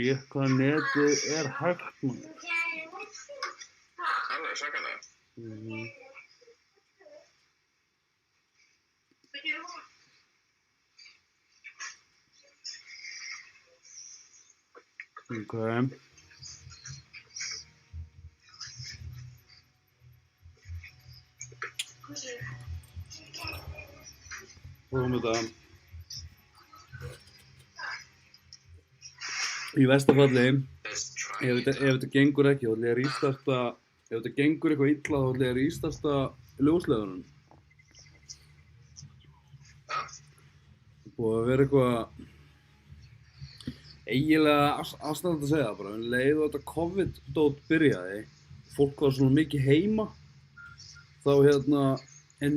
Shit, hvað netið er hægt, maður. Alveg svakalega. Ok. Prófum þetta. Í versta falli, ef þetta gengur ekki, þá ætla ég að rístarta, ef þetta gengur eitthvað illa, þá ætla ég að rístarta ljósleiðaranum. Búið að vera eitthvað eiginlega aðstæðandi að segja það bara, leið og þetta COVID-dót byrjaði, fólk var svona mikið heima, þá er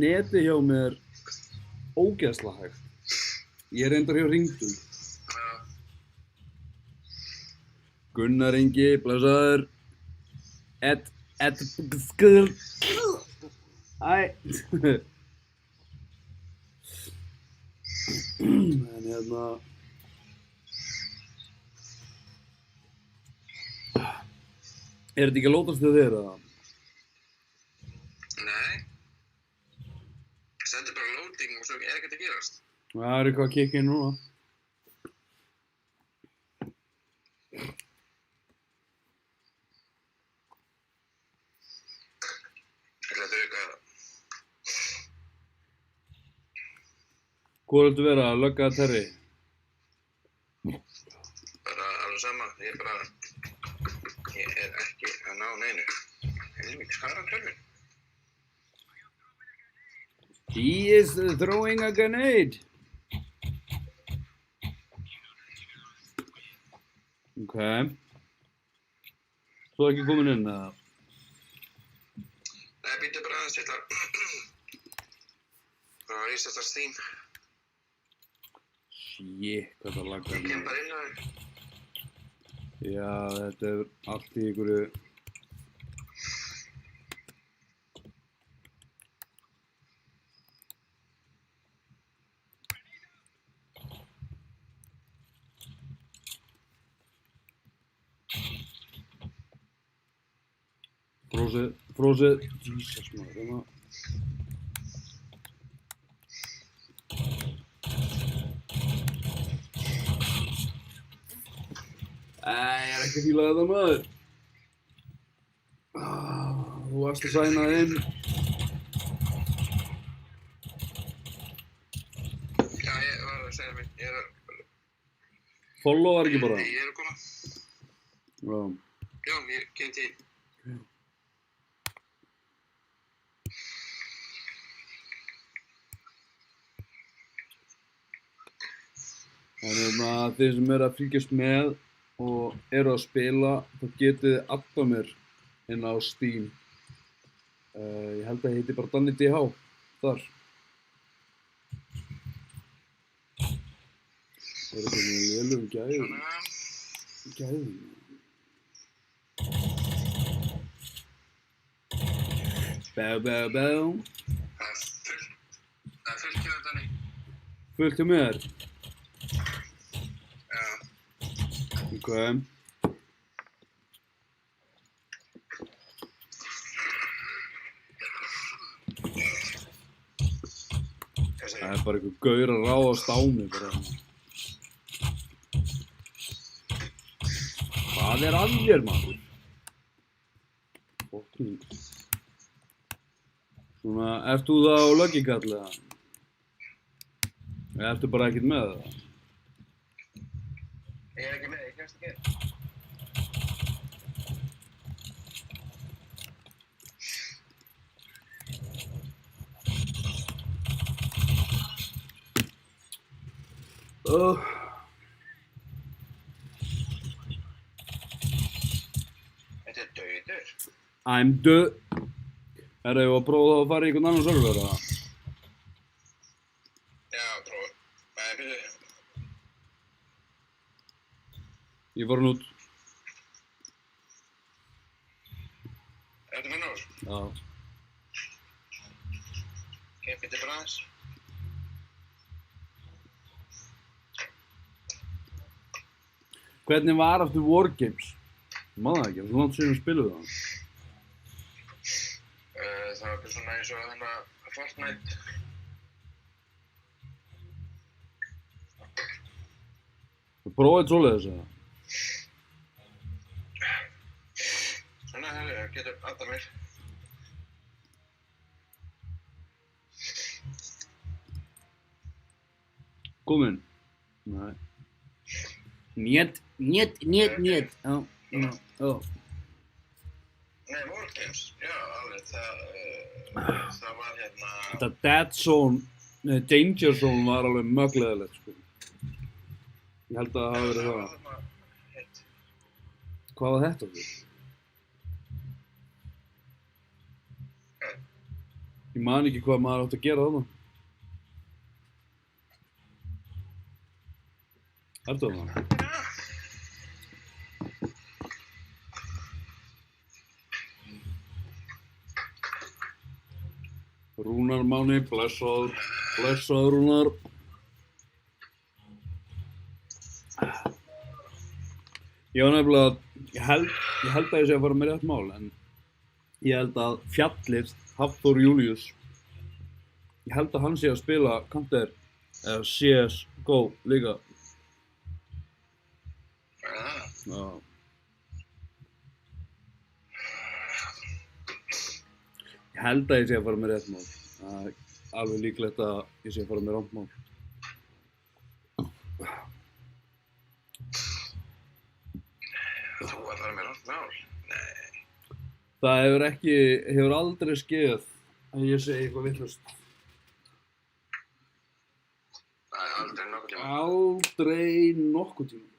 netið hjá mér ógeðslega hægt. Ég reyndar hjá Hringdum. Gunnar Ingi, blessaður. En er þetta ekki að lótast þig þér, eða? Nei. Sendur bara loading og svo er ekkert að gerast. Það er eitthvað að kikka inn núna. Þetta er eitthvað... Hvor viltu vera, lögga eða Terri? Bara alveg sama, ég er ekki að ná neinu. Helvítis, hvað er hann tölvin? He is throwing a grenade. Ok. Svo ekki komin inn, eða? Nei, býttu bara aðeins, ég ætla að rísast að Steam. Shit, hvað það laggar Ég kem bara inn á þér. Já, þetta er allt í einhverju... Frósið, Jesus maður, ég er ekki að fíla þetta maður. Þú varst að sæna inn. Já, ég var að segja mér, ég er að... Followar ekki bara? Ég er að koma. Já. Já, ég kem til. En þeir sem eru að fylgjast með og eru að spila, þá getið þið adda mér inn á Steam. Ég held að það heiti bara Danny DH þar. Það eru svona lélugum gæðum. Gæðum. Bá. Það er fullt hjá Danny. Fullt hjá mér? Já. Ok. Það er bara einhver gaur að ráðast á mig bara. Hvað er að þér, maður? Fucking. Svona, ert þú það á löggikall eða? Eða ertu bara ekkert með það? Ég er ekki með, ég kemst ekki. Þetta er dauður. I'm döð. Herra, ég var að prófa að fara í einhvern annan server, eða? Já, prófa. Nei, byrju. Ég var hann út. Ertu með nóg? Já. Ok, byrju bara aðeins. Hvernig var aftur Wargames? Ég man það ekki, það er svo langt síðan við spiluðu það. Það var eitthvað svona eins og þarna Fortnite. Þú prófaði svoleiðis eða? Svona, það getur alltaf mér. Komin? Nei. Njet. Já. Nei, Wargames, já, alveg, það var hérna... Þetta Dead Zone, nei, Danger Zone var alveg mögleðilegt, sko. Ég held að það hafi verið það. þarna heitt. Hvað var þetta fyrir? Ég man ekki hvað maður átti að gera þarna. Ertu það? Rúnar Máni, blessaður Rúnar. Ég var nefnilega, ég held að ég sé að fara með rétt mál, en ég held að Fjallir, Hafþór Júlíus, ég held að hann sé að spila Counter eða CSGO líka. Já. Ég held að ég sé að fara með rétt mál. Það er alveg líklegt að ég sé að fara með rangt mál. Þú að fara með rangt mál? Nei. Það hefur aldrei skeið að ég segi eitthvað vitlaust. Það er aldrei nokkuð tíma. Aldrei nokkuð tíma.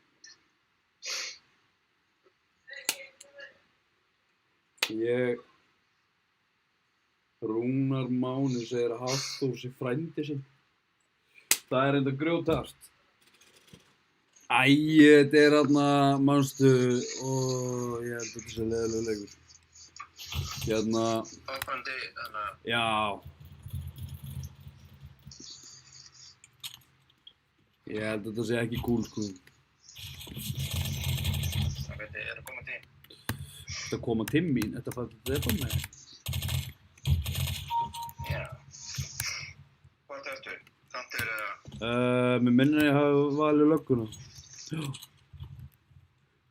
Rúnar Máni segir að Hafþór sé frændi sinn. Það er enda grjóthart. Þetta er þarna, manstu, ég held að þetta sé leiðilegur leikur. Hoppandi, þannig að... Já. Ég held að þetta sé ekki cool, sko. Það veit ég, að koma til. Þetta koma til mín, þetta fætti þetta með. Já. Hvað ertu? Counter eða? Mér minnir að ég hafi valið lögguna. Já.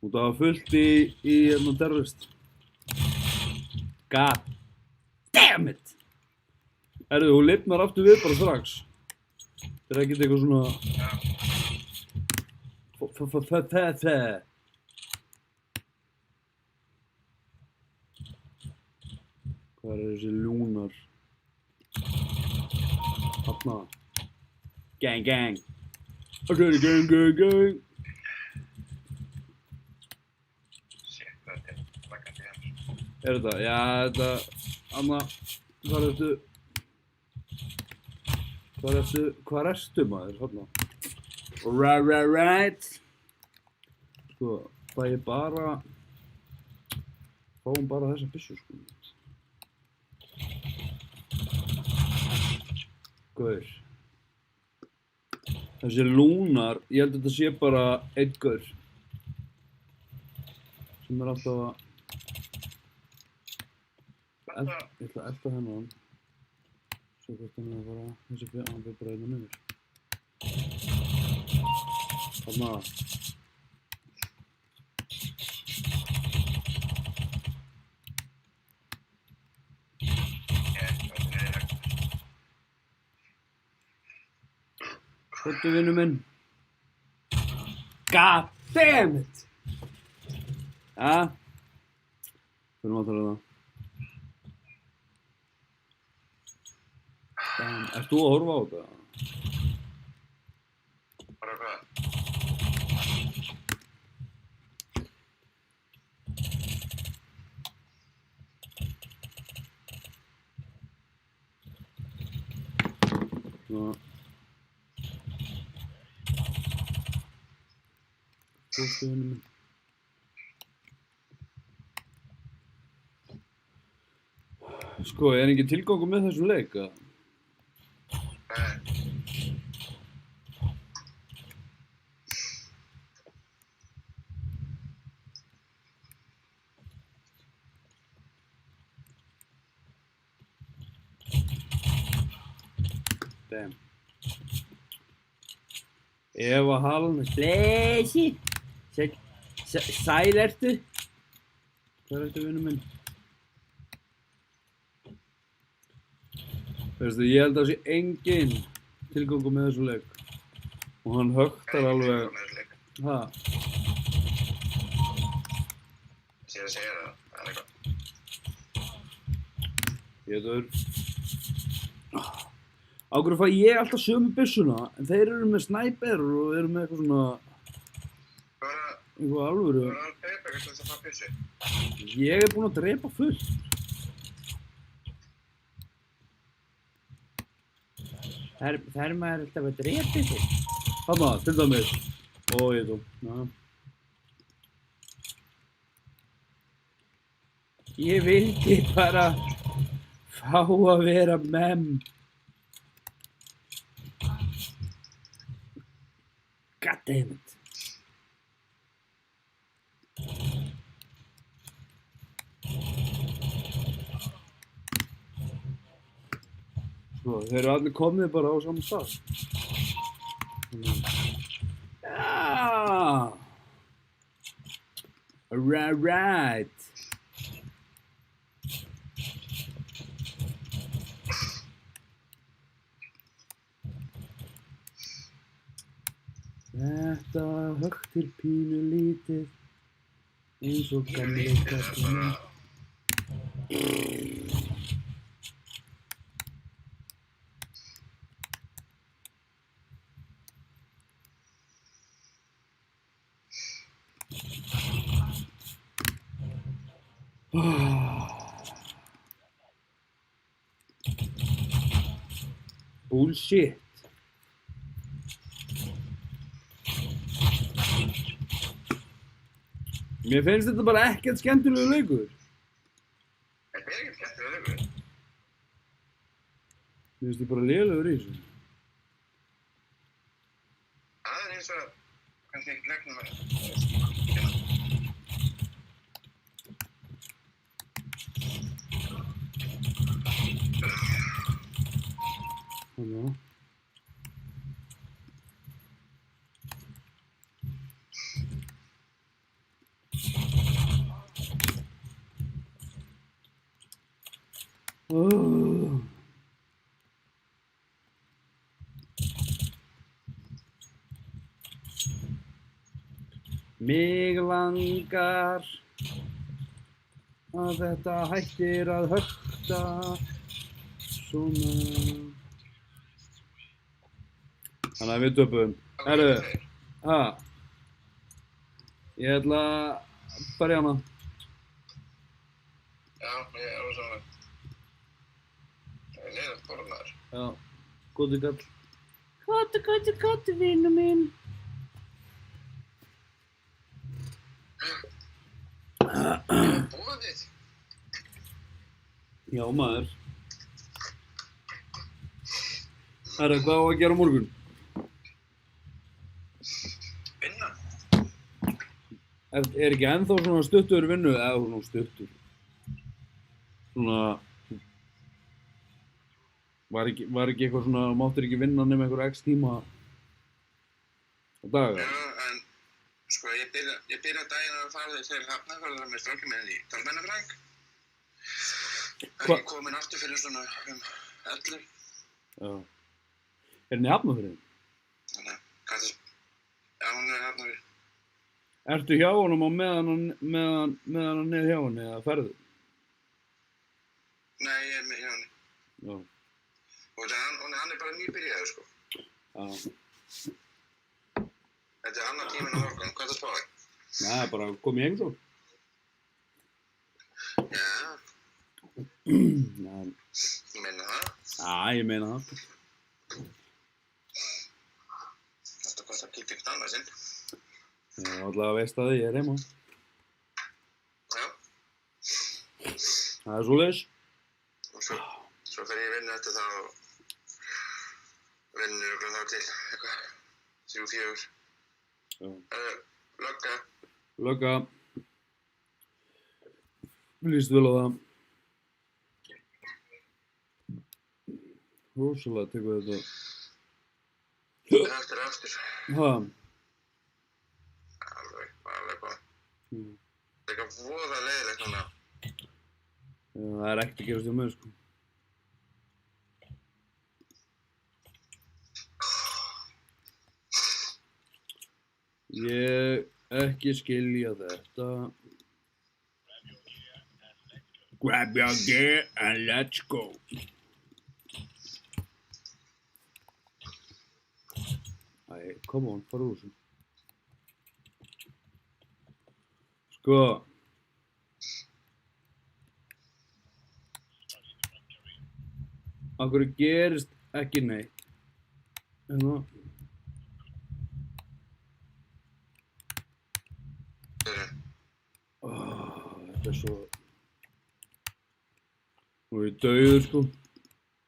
Og það var fullt í terrorist. God damn it! Herðu, hún lifnar aftur við bara strax. Það er ekkert eitthvað svona... Já. Hvað er þessi lúnar? Þarna. Gang, gang. Okay, gang. Shit, hvað er þetta? Laggandi hérna. Er þetta? Já, þetta... Anna, hvað ertu maður? Þarna. Right. Sko, það er bara... Fáum bara þessa byssu, sko. Gaur. Þessi lúnar, ég held að þetta sé bara einn gaur. Sem er alltaf að... Ég ætla að elta hennan. Svo hvort hann er bara... Þessi fyrir, hann fyrir bara einn á niður. Þarna. Hvort vinnu minn? God damn it! Ja. Fyrir maður að það. Ert þú að horfa á þetta? Bara hvað? Já. Hvort vinnu minn? Sko, er engin tilgangur með þessum leik, eða? Damn. Eva Hall, blessi. Sæl ertu? Hvað ertu, vinur minn? Veistu, ég held að það sé engin tilgangur með þessu leik. Og hann högtar alveg... Ha? Ég að segja það er eitthvað. Ég veit Á hverju fæ ég alltaf sömu byssuna, en þeir eru með snæper og eru með eitthvað svona... Eitthvað alvöru. Þú að drepa eitthvað til þess að fá byssu? Ég er búinn að drepa fullt. Það maður alltaf að drepa sig. Þarna, til dæmis. Ó, ég þú. Ja. Ég vildi bara fá að vera mem. God damn it. Svo, þeir eru allir komnið bara á saman stað. Já. Right. Þetta högtir pínu lítið eins og gamli kallinn. Bullshit. Mér finnst þetta bara ekkert skemmtilegu leikur. Þetta er ekkert skemmtilegur leikur. Mér finnst ég bara lélegur í þessu. Það er eins og kannski ekki leiknum að... Þannig að... Mig langar að þetta hættir að högta svona. Þannig að við töpum. Herru, ha? Ég ætla að berja hana. Já, ég er alveg saman. Það er leiðilegt borðnaður. Já, góði kall. Kottu, vinur minn. Búið þitt? Já, maður. Herru, hvað á að gera á morgun? Vinna? Er ekki ennþá svona stuttur vinnu, eða svona stuttur? Svona... Var ekki eitthvað svona, máttir ekki vinna nema einhver x tíma á dag? Já, en sko ég byrja daginn að fara til Hafnarfjarðar með strákinn minn í talmeinafræðing. Ég kom inn aftur fyrir svona 11. Já. Er henni Hafnarfjörðin? Þannig að kannski, já hún er Hafnarfjörð. Ertu hjá honum á meðan hann er hjá henni eða ferðu? Nei, ég er með hjá henni. Já. Og hann er bara nýbyrjaður sko. Já. Þetta er annar tíminn á morgun, hvað er það spáði? Nei, bara kom í heimsókn. Já, Nei. ég meina það. Já, ég meina það. Þetta er gott að kíkja ykkur annað sinn. Já, allavega veist að ég er heima. Já. Það er svoleiðis. Og svo fer ég að vinna þetta þá vinnur okkur þá til eitthvað 3-4. Já. Lögga. Líst vel á það. rosalega tekur þetta. Aftur, aftur. Ha? Alveg bara. Mm. Það er eitthvað voða leiðilegt núna. Já, það er ekkert að gerast hjá mér, sko. Ég ekki skilja þetta. Grab your gear and let's go. Æ, come on, fara úr þessu. Sko. Af hverju gerist ekki neitt? Hérna. Þetta er svo... Nú er ég dauður, sko.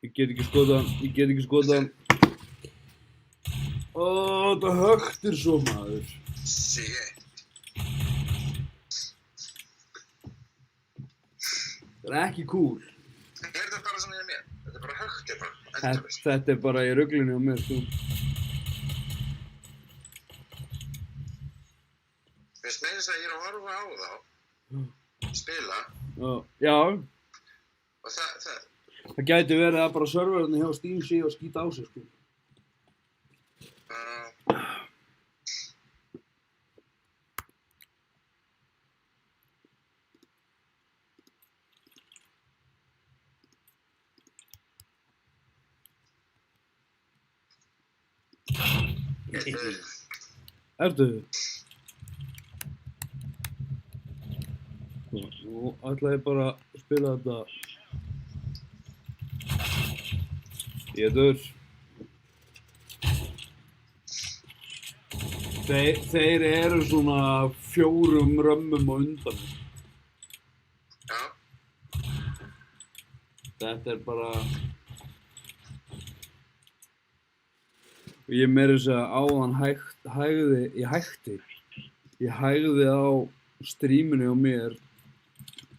Ég get ekki skotað. Þetta höktir svo, maður. Shit. Það er ekki cool. Er þetta bara svona í mér? Þetta er bara högtir bara. Þetta er bara í ruglunni á mér, sko. Finnst meira þess að ég er að horfa á þá. Spila. Já. Og það gæti verið að bara serverarnir hjá Steam sé og skýta á sig, sko. Ertu? Nú ætla ég bara að spila þetta. Ég er dör. Þeir eru svona 4 römmum á undan. Já. Þetta er bara... Ég meira þess að áðan ég hægði á stríminu á mér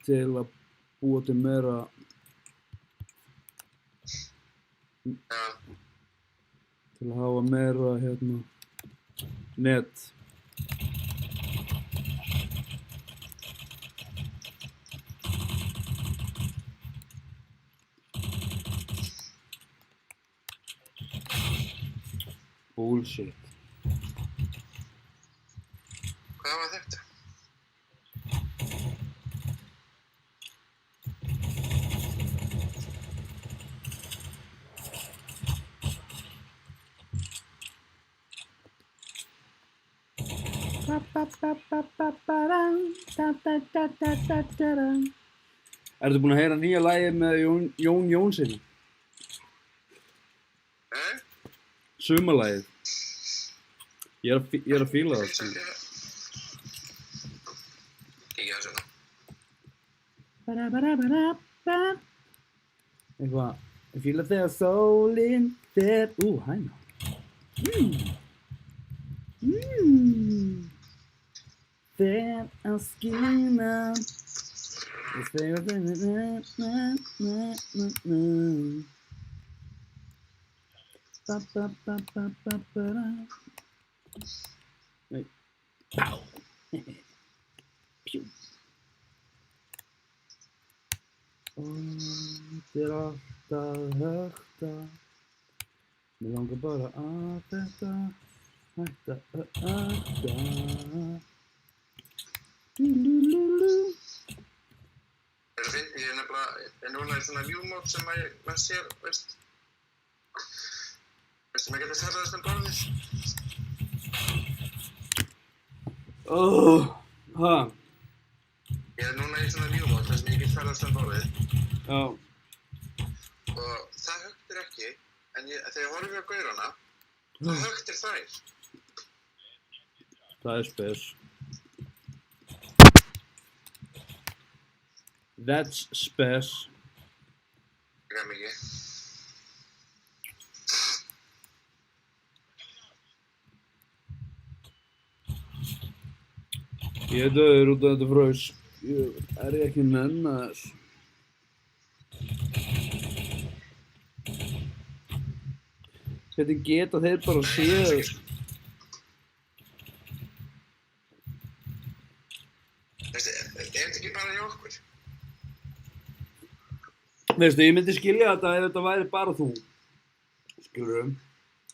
til að búa til meira til að hafa meira net. Bullshit. Hvað var þetta? Ertu búinn að heyra nýja lagið með Jón Jónssoni? Nei? Sumarlagið. Ég er að fíla það, sko. Kíkja þessu nú. Eitthvað. Ég fíla þegar sólin fer... hæna. Fer að skína. Ég þegar Nei. Pá. Pjú. Þetta er alltaf högta. Mér langar bara að þetta hætta að ögta. Ég er nefnilega, núna í svona viewmode sem maður sér, veist, maður getur ferðast borðið. Ha? Ég er núna í svona viewmode þar sem ég get ferðast borðið. Já. Og það högtir ekki, en þegar ég horfi á gaurana, þá högtir þær. Það er spes. That's spes. Ekki mikið. Ég er döður út af þetta frös. Er ég ekki að nenna þess? Hvernig geta þeir bara séð... Veistu, þetta ekki bara hjá okkur? Veistu, ég myndi skilja þetta ef þetta væri bara þú. Skilurðu?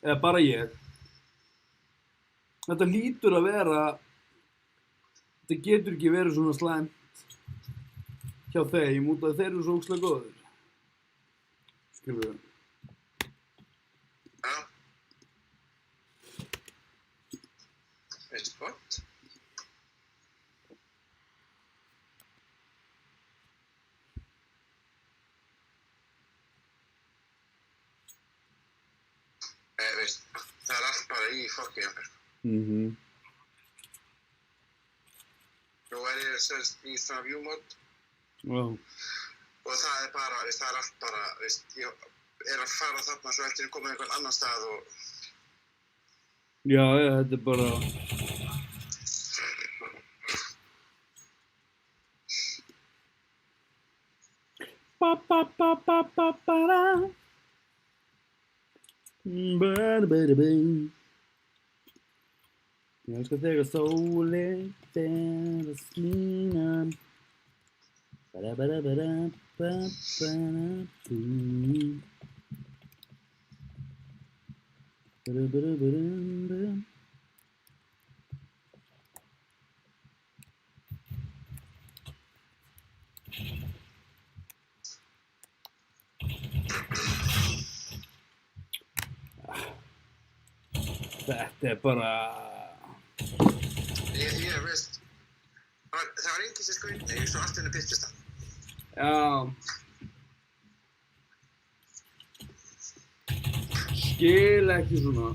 Eða bara ég. Þetta hlýtur að vera... Þetta getur ekki verið svona slæmt hjá þeim út af þeir eru svo ógeðslega góðir. Skilurðu? Já. Veistu hvað? Veist, það allt bara í fokki hjá mér. Nú ég semst í svona view mode og það bara, veist, það allt bara, veist, ég að fara þarna svo eftir að koma einhvern annan stað og... Já, þetta bara... Ba-ba-ba-ba-ba-ba-da. Ég elskar þegar sólin fer að skína. Þetta bara... Ég veist, það var enginn sem skrýtni, ég svo allt henni byrtist það. Já. Skil ekki svona.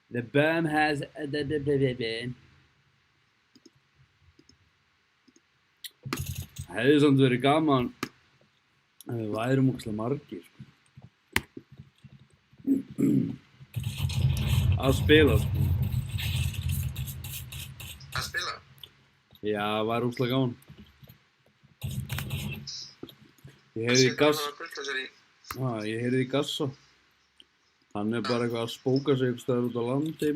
The BAM has hefði samt verið gaman ef við værum ógeðslega margir að spila sko. Að spila? Já, væri ógeðslega gaman. Ég heyrði í Gassa. Hann bara eitthvað að spóka sig eitthvað staðar út á landi í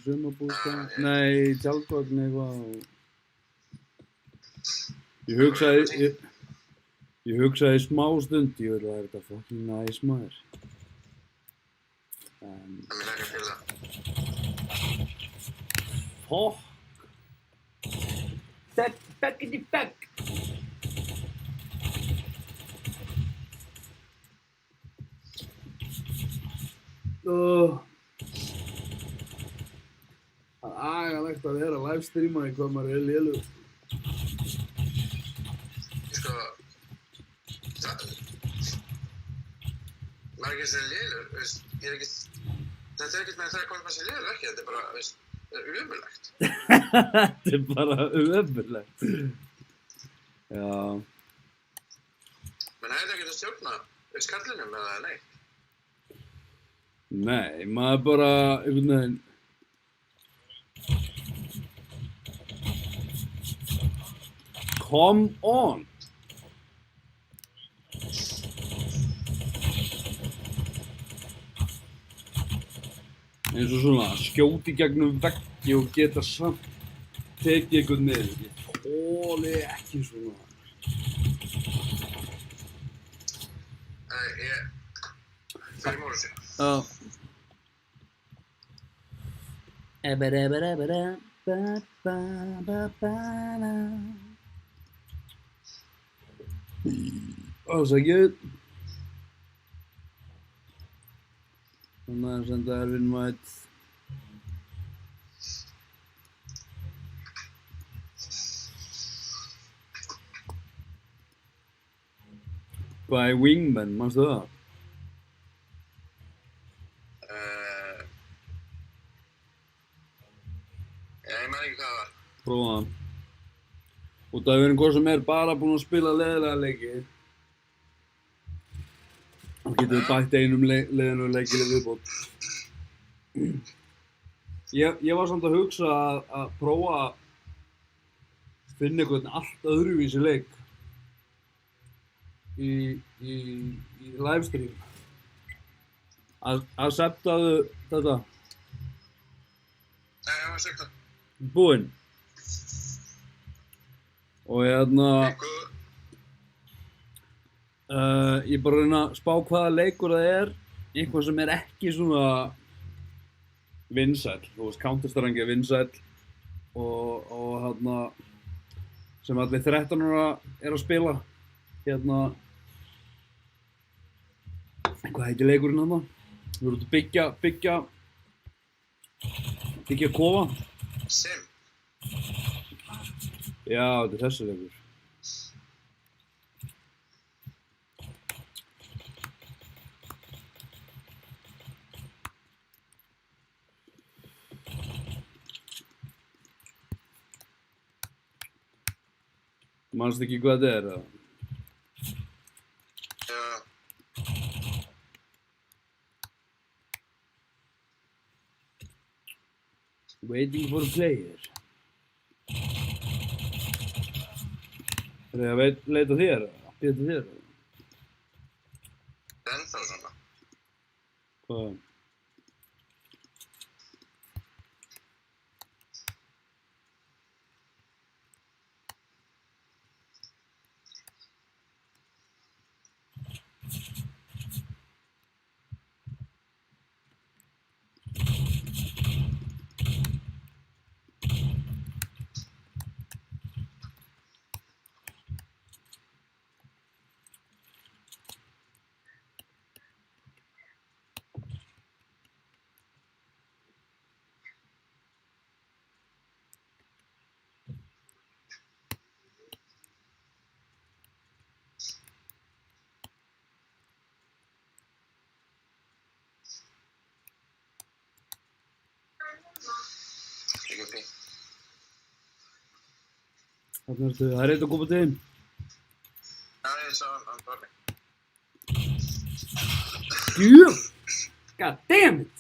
sumarbústað. Nei, í tjaldvagn eitthvað. Ég hugsaði í smá stund, ég verði að þetta fucking nice maður. Það mér ekki að fylga. Fuck. Backity back. Það er agalegt að vera livestreama í hvað maður lélegur. Sko, maður ekki sem lélegur, veist, þetta ekkert með það hvort maður sem lélegur ekki, þetta bara, veist, það ömurlegt. Þetta bara ömurlegt. Já. Men hefði ekki að stjórna skallinum eða neitt? Nei, maður bara, einhvern veginn. Come on! Eins og svona, skjóti gegnum veggi og geta samt tekið einhvern með. Ég þoli ekki svona. Fyrir móru sig. Já. Ásækjuð. Þannig að senda Ervin mætt. By Wingman, manstu það? Ég man ekki hvað það var. Prófa það. Og það er hvað sem bara búinn að spila leiðilega leiki. Þá getum við bætt einum leiðinum leiki viðbót. Ég var samt að hugsa að prófa að finna einhvern allt öðruvísi leik í livestream. Acceptaðu þetta? Nei, ég var að segja það. Búinn. Og ég bara reyna að spá hvaða leikur það er, eitthvað sem ekki svona vinsæll, þú veist, Counter-Strike er vinsæll og sem allir 13 ára að spila, hvað heitir leikurinn þarna? Við erum út að byggja kofa. Sim. Já, þetta er þessi leikur. Manstu ekki hvað þetta er, eða? Já. Waiting for a player. Er það að leita þér, eða? Býta þér, eða? Ennþá svona. Hvað? Líka upp í. Þarna ertu, það er eitt að koma til þín. Já, ég sá hann bara. Gjöf! God damn it!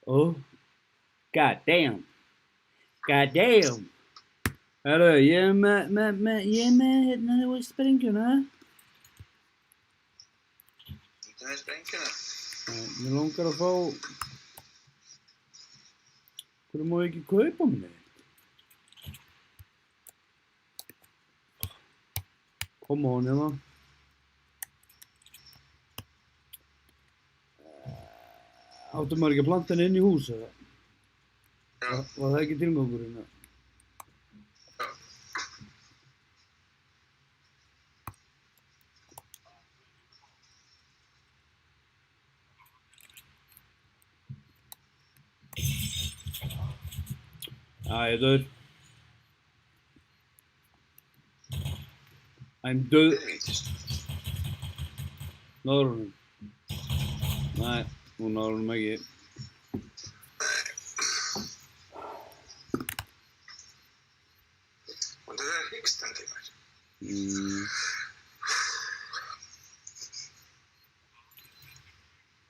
Oh, god damn. God damn. Herru, ég er með hérna, þú veist, sprengjuna. Þetta er sprengjuna. Mér langar að fá... Hverju má ég ekki kaupa mér neitt? Come on, hérna. Áttu maður ekki að planta henni inn í hús, eða? Já. Var það ekki tilgangurinn, eða? Já, ég er döður. I'm döð. Náður honum? Nei, hún náður honum ekki. Og þetta er hyggstand í mér.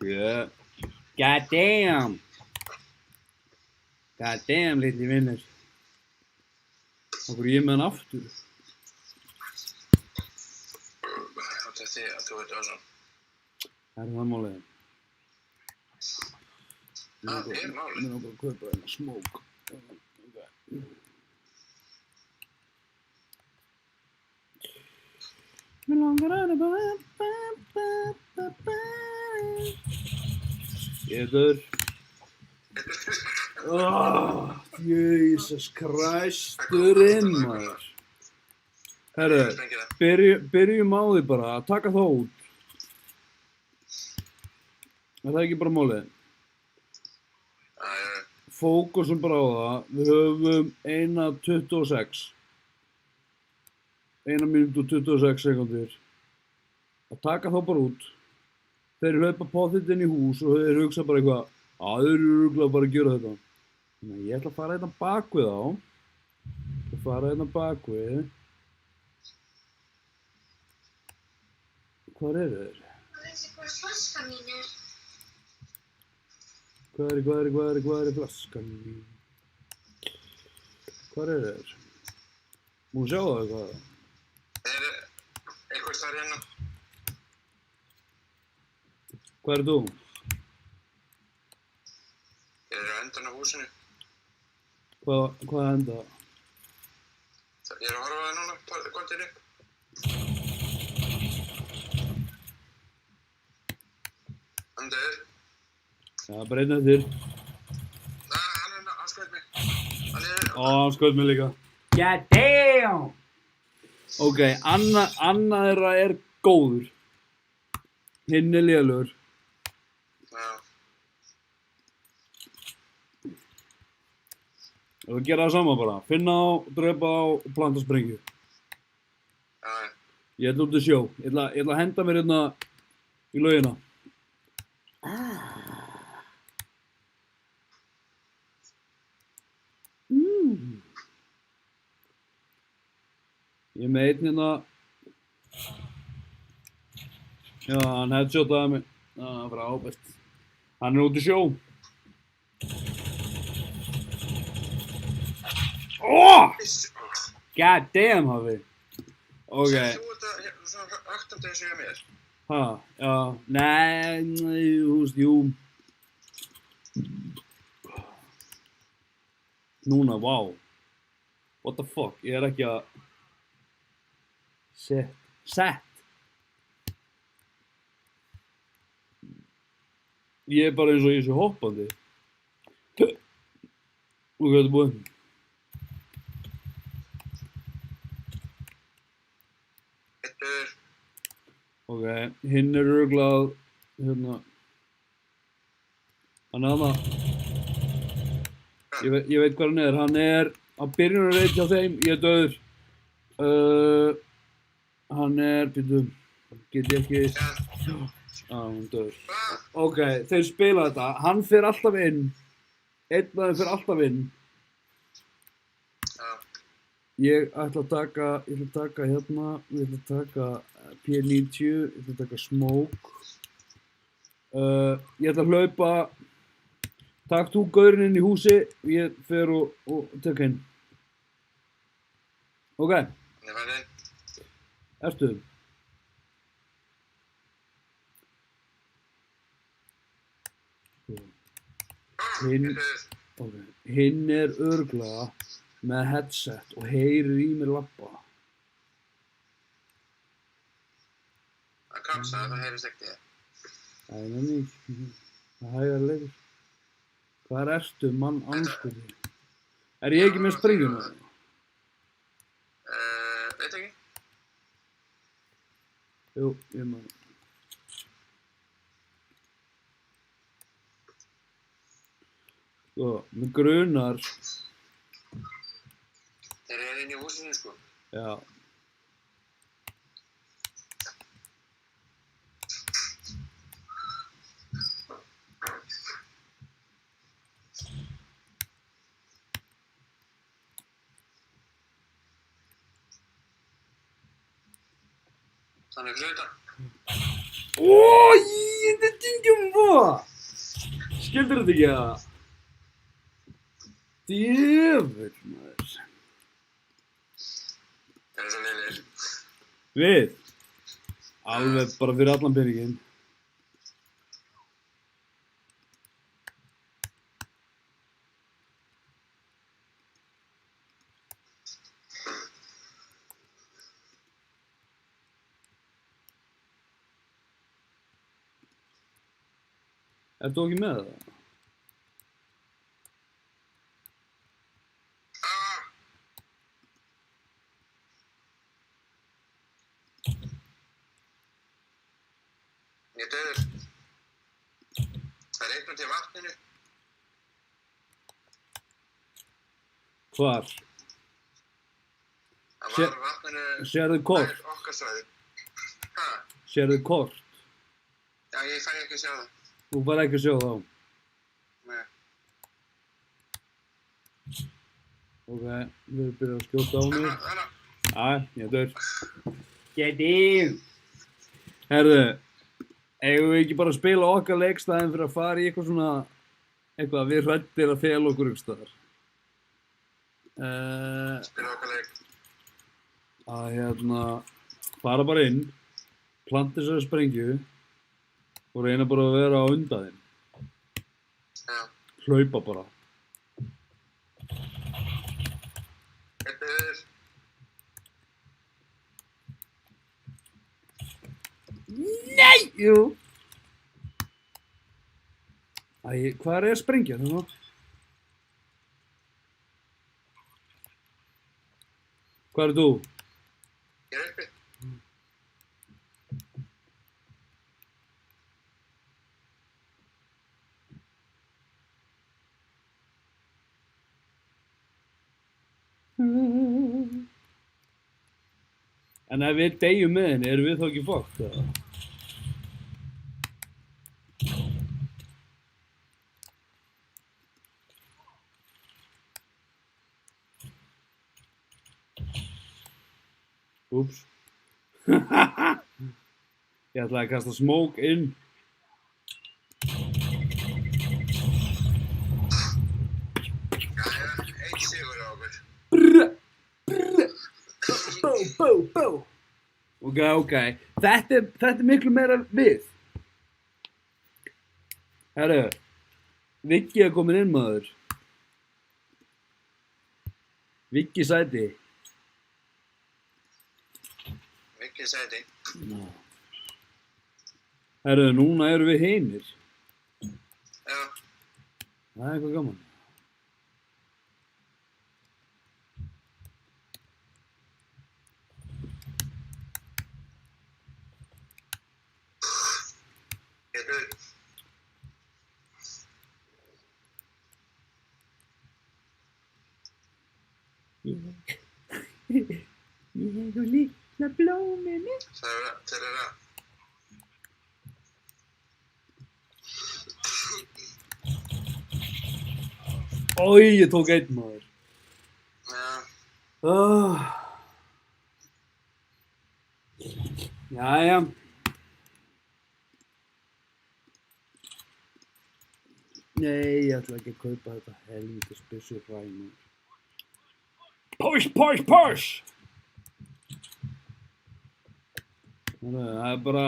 Yeah. God damn! God damn, litli vinnur. Okkur ég með hann aftur. Þetta er því að þú ert ásam. Það er það málið. Það er málið. Mér langar að kaupa hérna smók. Mér langar að Ég er döður. Jesus Christurinn, maður. Herru, byrjum á því bara að taka það út. Er það ekki bara málið? Fókusum bara á það. Við höfum 1:26. 1 mínútu og 26 sekundir. Að taka þá bara út. Þeir hlaupa pottitt inn í hús og þeir hugsa bara eitthvað, þeir eru örugglega bara að gera þetta. Þannig að ég ætla að fara hérna bakvið á. Hvar eru þeir? Hvað er flaskan mín er? Hvað er flaskan mín? Hvar eru þeir? Múið sjá það eitthvað? Þeir eru einhvers þar hérna. Hvað þú? Þeir eru á endan á húsinu. Hvað enda? Ég er að horfa það núna, komdu upp. Andur. Já, bara einn eftir. Hann skaut mig. Hann skaut mig líka. God damn! Ok, Anna þeirra er góður. Hinn er lélegur. Já. Við gera það sama bara. Finna þá, drepa þá og planta sprengju. Já. Ég ætla út í sjó. Ég ætla að henda mér hérna í laugina. Ég er með einn hérna. Já, hann headshotaði mig. Frábært. Hann er út í sjó. God damn, hafi. Ok. Þú ert svona aktandi þessu hjá mér. Já. Nei, jú. Núna, vá. What the fuck, ég er ekki að... Set. Ég er bara eins og ég sé hoppandi. Og hvað er búinn? Hittur. Ok, hinn er örugglega hérna. Hann er þarna. Ég veit hvað hann er. Hann er á byrjunarreit hjá þeim. Ég er dauður. Hann er, get ég ekki... Hann er dauður. Ok, þeir spila þetta. Hann fer alltaf inn. Einn af þeim fer alltaf inn. Ég ætla að taka hérna, ég ætla að taka P90, ég ætla að taka Smoke. Ég ætla að hlaupa, takk þú gaurinn inn í húsi og ég fer og tek hinn. Ok. Ég fann inn. Ertu? Hinn er örugglega með headset og heyrir í mér labba. Það kapsa, það heyrist ekki þér. Það er nenni ekki. Það hægar leikur. Hvar ertu, mann anskoti? Er ég ekki með sprengjuna? Veit ekki. Jú, ég maður. Sko, mig grunar. Þeir eru inn í húsinu, sko. Já. Þannig flauta. Þetta er hvað? Skildur þetta ekki að? Djöfull, maður. Það er svo leiðir. Við? Alveg bara fyrir allan peninginn. Ertu ekki með það? Ég döður. Það reiknur til vatninu. Hvar? Það var vatninu Sérðu kort? nær okkar svæði. Ha? Sérðu kort? Já, ég fæ ekki að sjá það. Þú fær ekki að sjá þá. Nei. Ok, við erum byrjað að skjóta á mig. Þarna. Ég dör. Get in! Herðu, eigum við ekki bara að spila okkar leikstæðin fyrir að fara í eitthvað svona, eitthvað við hræddir að fela okkur ykkur staðar? Spila okkar leik. Að fara bara inn, planta þessari sprengju og reyna bara að vera á undan þeim. Já. Hlaupa bara. Ég döður. Nei! Jú! Hvað er að sprengja þarna? Hvað er þú? Ég er uppi. En ef við deyjum með henni, erum við þá ekki fokkt, eða? Úps. Ég ætlaði að kasta smoke inn. Jæja, einn sigur á okkur. Bó, bó, bó. Ok. Þetta er miklu meira við. Herru, Viggi er komin inn, maður. Viggi sæti. Mikið sæti. Herru, núna erum við hinir. Já. Það er eitthvað gaman. Ég döður. Ég og litla blóminu. Þeir eru að. Ói, ég tók einn, maður. Já. Jæja. Nei, ég ætla ekki að kaupa þetta helvítis byssu hrænu. Push! Það er bara...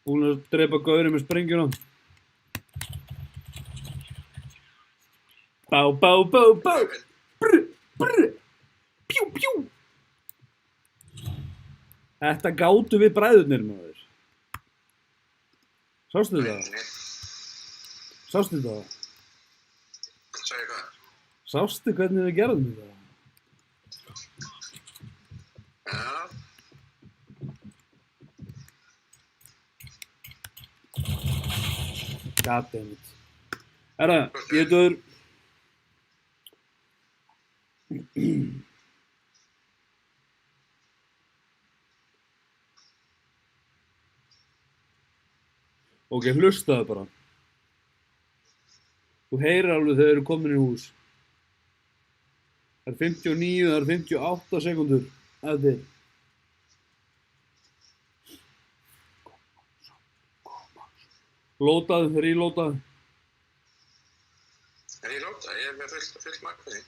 Búin að drepa gaurinn með sprengjuna. Bá! Brr! Pjú! Þetta gátu við bræðurnir, maður. Sástu það? Sástu það? Sæði hvað? Sástu hvernig við gerðum það? Já. Goddammit. Herra, ég dör. Ok, hlustaðu bara. Þú heyrir alveg þegar þeir eru komin í hús. Það er 59, það er 58 sekundur eftir. Lótaðu, reloadaðu. Reloada? Ég er með fullt magni.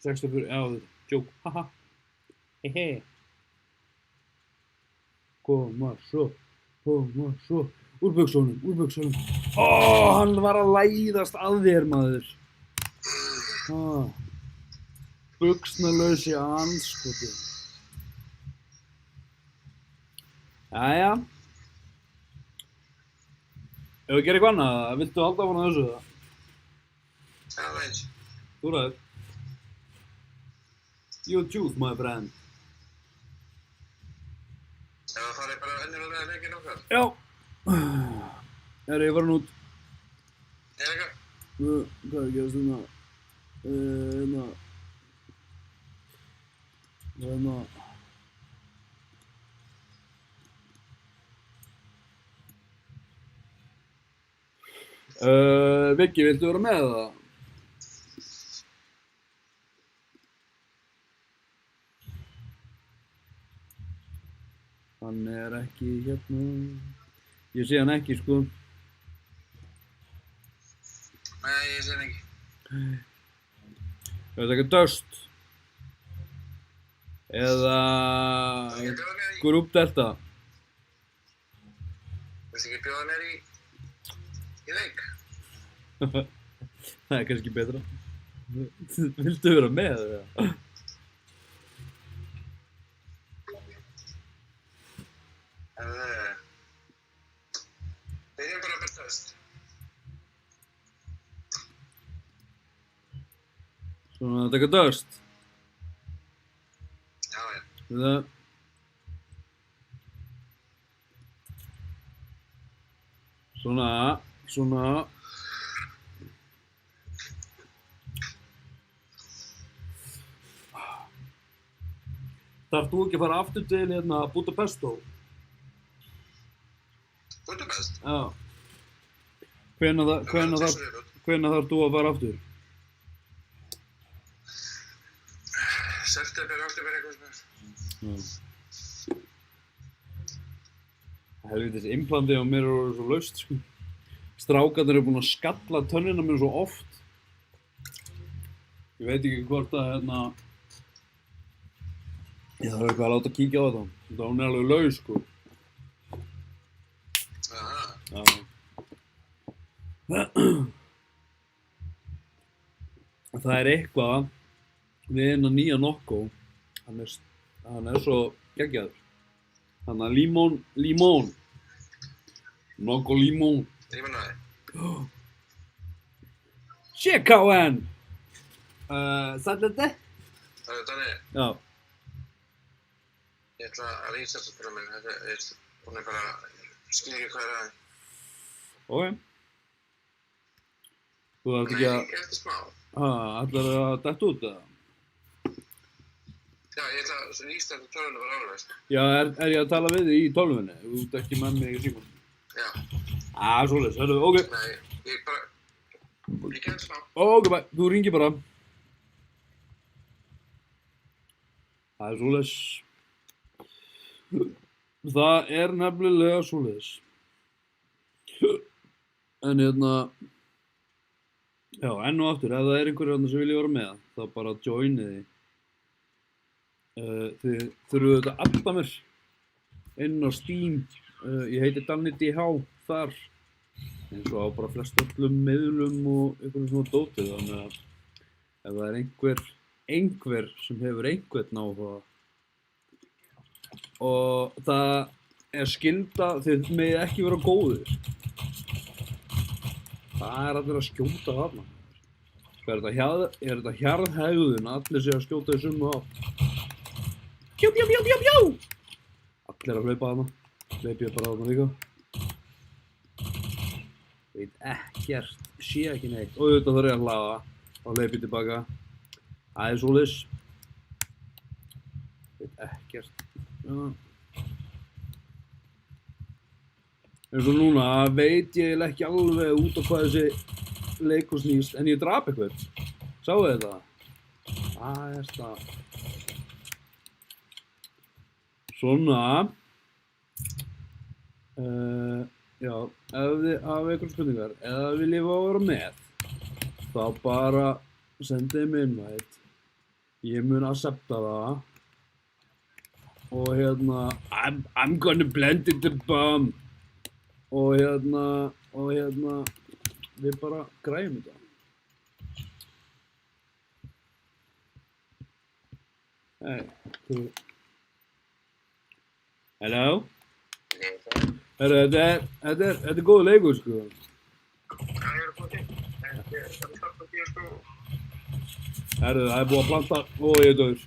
64, já, joke, haha. Hehe. Koma svo. Úr buxunum. Hann var að læðast að þér, maður. Buxnalausi andskoti. Jæja. Ef við gerum eitthvað annað, viltu halda á hana þessu það? Já, veins. Þú ræður. You choose, my friend. Eða farið bara venjulega leikinn okkar. Já. Ég var út. Erika? Hvað er að gerast hérna? Viggi, viltu vera með það? Hann er ekki hérna. Ég sé hann ekki, sko. Nei, ég sé hann ekki. Ég veit ekki Dust. Eða Ég bjóða mér í. Group Delta. Viltu ekki bjóða mér í leik? Það er kannski betra. Viltu vera með það? Byrjum bara að byrjast. Svona að taka Dust. Já, já. Það. Svona. Þarf þú ekki að fara aftur til hérna Budapesto? Budapest? Já. Hvenær þarf þú að fara aftur? September, oktober, eitthvað svona. Já. Helvítis implantið á mér eru svo laust, sko. Strákarnir eru búin að skalla tönnina mér svo oft. Ég veit ekki hvort að hérna. Ég þarf eitthvað að láta kíkja á þetta. Þetta hún er alveg laus, sko. Aha. Já. Það er eitthvað við hennar nýja Nokko. Hann er svo geggjaður. Hann er limón. Nokko limón. Límonaði. Tjekka á henn! Sæll þetta? Það er Danni. Já. Ég ætla að lýsa þetta fyrir mig. Hún er bara, skil ekki hvað er aðeins. Ok. Þú þarft ekki að. Nei, eftir smá. Ætlar að detta út eða? Já, ég ætla að lýsa þetta tölunum bara alveg. Já, er ég að tala við þig í tölvunni? Þú ert ekki með mig í símanum. Já. Svoleiðis, ok. Nei, ég bara, ég kem smá. Ok, bæ, þú ringir bara. Það er svoleiðis. Það er nefnilega svoleiðis. En hérna, já, enn og aftur, ef það er einhverjum sem vilja vera með, þá bara joinið þið. Þið þurfuð þetta að adda mér inn á Steam. Ég heiti Danni DH þar, eins og á bara flest öllum miðlum og einhverjum svona dótið, þannig að ef það er einhver sem hefur einhvern áhuga og það er skylda, þið megið ekki vera góðir. Það er allir að skjóta þarna. Er þetta hjarðhegðun að allir sé að skjóta í sömu átt? Pjú! Allir að hlaupa þarna. Hleyp ég bara þarna líka. Veit ekkert, sé ekki neitt. Og auðvitað þarf ég að hlaða. Þá hleyp ég tilbaka. Það er svoleiðis. Veit ekkert. Já. Eins og núna veit ég ekki alveg út á hvað þessi leikur snýst, en ég drap eitthvað. Sáu þið þetta? Það er það. Svona. Já, ef þið hafa einhverjum spurningar eða viljið vera með, þá bara sendið mér invite. Ég mun accepta það. Og hérna, I'm gonna blend it the bomb. Og hérna, við bara græjum þetta. Hey, þú. Hello? Þetta er góð leikur, sko. Það er góð til. Það er starta því, sko. Það er búið að planta. Ó, ég er döður.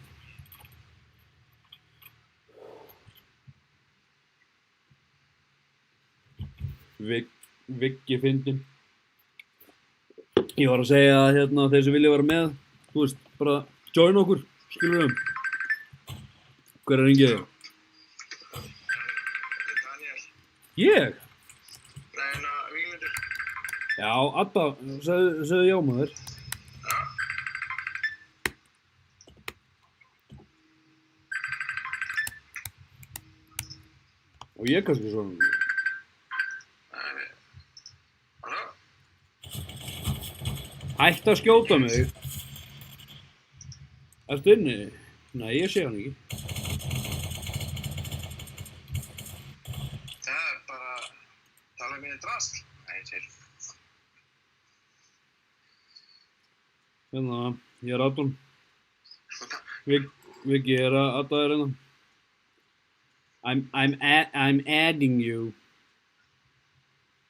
Viggi fyndin. Ég var að segja að hérna þeir sem vilja vera með, þú veist, bara join okkur, skilur við. Hver er hringið þig? Daniel. Ég? Nei, Víglundur. Já, Adda, segðu já maður. Já. Og ég kannski svona. Nei, halló? Hætt að skjóta mig. Ertu inni? Nei, ég sé hann ekki. Það er bara, tala mínu drast. Nei, til. Hérna, ég er Adon. Viggi er að Adda er hérna. I'm adding you.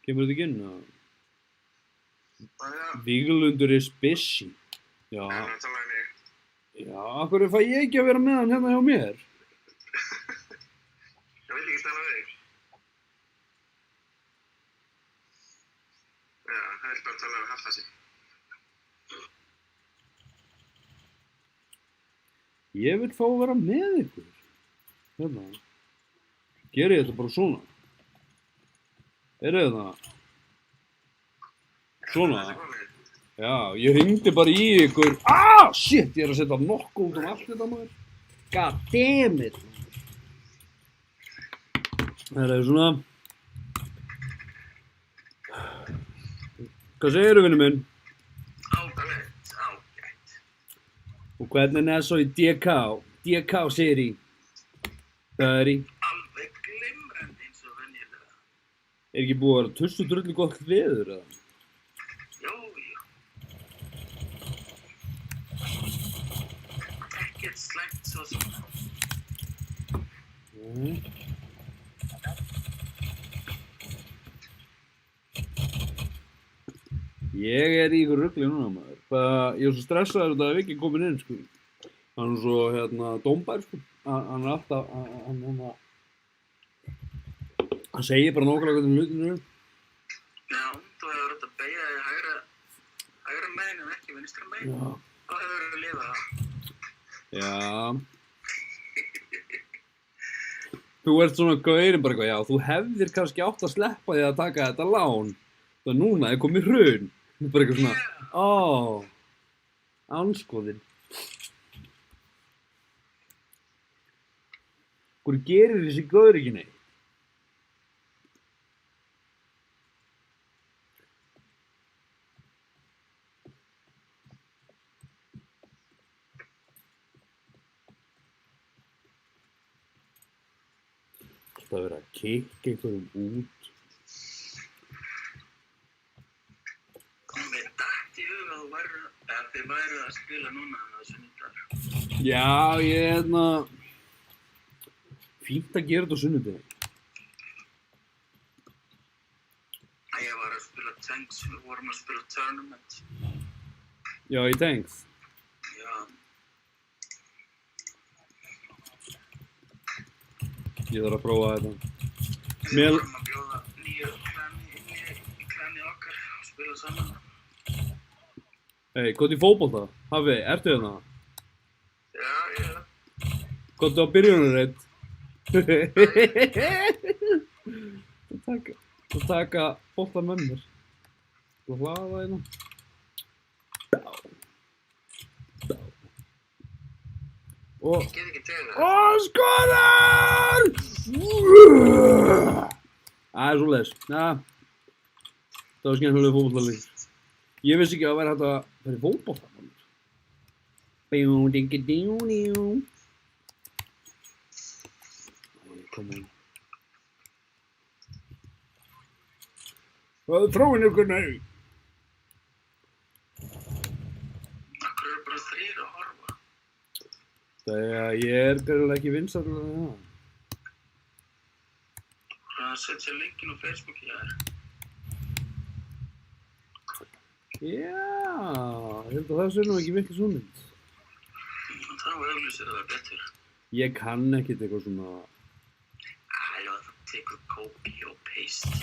Kemur þetta ekki inn? Víglundur is busy. Já. Það tala um mig. Já, af hverju fæ ég ekki að vera með hann hérna hjá mér? Ég vil ekki tala við þig. Já, það er bara að tala við Hafnasi. Ég vil fá að vera með ykkur. Hérna. Geri ég þetta bara svona. Þið það? Svona. Já, ég hringdi bara í ykkur. Ah, shit, ég er að setja nokkuð út allt þetta maður. God damn it. Það er svona. Hvað segirðu, vinur minn? Ágætt. Og hvernig er svo í DK-serí? Buddy. Alveg glimrandi eins og venjulega. Er ekki búið að vera tussu drullu gott veður, eða? Jú. Ekkert slæmt svo sem. Ég er í ykkur rugli núna, maður. Ég er svo stressaður að Viggi er kominn inn, sko. Hann er svo, dómbær, sko. Hann er alltaf, hann segir bara nákvæmlega hvernig hlutinu eru. Já, þú hefur átt að beygja þig hægra megin en ekki vinstra megin. Já. Þá hefur þú lifað það. Já. Þú ert svona gaurinn bara eitthvað, já, þú hefðir kannski átt að sleppa því að taka þetta lán. Það núna er komið hrun. Þú er bara eitthvað svona, anskoðinn. Hverju gerir þessi gaur ekki neitt? Það verið að kikka einhverjum út. Mér datt í hug að þið væru að spila núna á sunnudagur. Já, ég fínt að gera þetta á sunnudegi. Ég var að spila Tanks, við vorum að spila Tournament. Já, í Tanks. Já. Ég þarf að prófa þetta. Við vorum að bjóða nýju klani inn í klani okkar og spila saman. Hey, hvað er fótbolta? Hafi, ertu hérna? Já, ég er það. Hvað er á byrjunarreit? Þú taka bolta með mér. Þú hlaða hérna. Og Ég get ekki til það. skorar! Það er svoleiðis. Já. Það var skemmtilega fótboltaleikur. Ég vissi ekki að það væri hægt að vera í fótbolta. Kom inn. Hvað er þróin ykkur nei? Akkur eru bara þrír að horfa. Þegar ég er greinilega ekki vinsæll að það. Það að setja linkin á Facebook í þær. Já, ég held að það sé nú ekki mikil hugmynd. Þá auglýsir það betur. Ég kann ekkert eitthvað svona. Alveg, þú tekur copy og paste.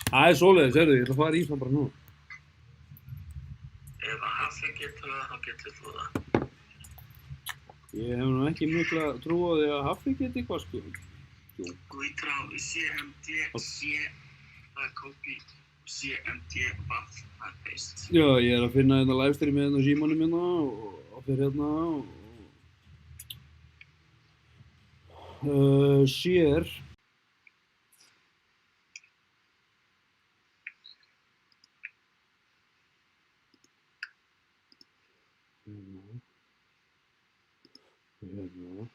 Það svoleiðis, heyrðu, ég ætla að fara í það bara núna. Ef að Haffi getur það, þá getur þú það. Ég hef nú ekki mikla trú á því að Haffi geti eitthvað, sko. Guitra CMD, það er kópi, CMD, vaff, það er paste. Já, ég er að finna hérna livestreamið hérna á símanum hérna og fyrir hérna og share. Hérna.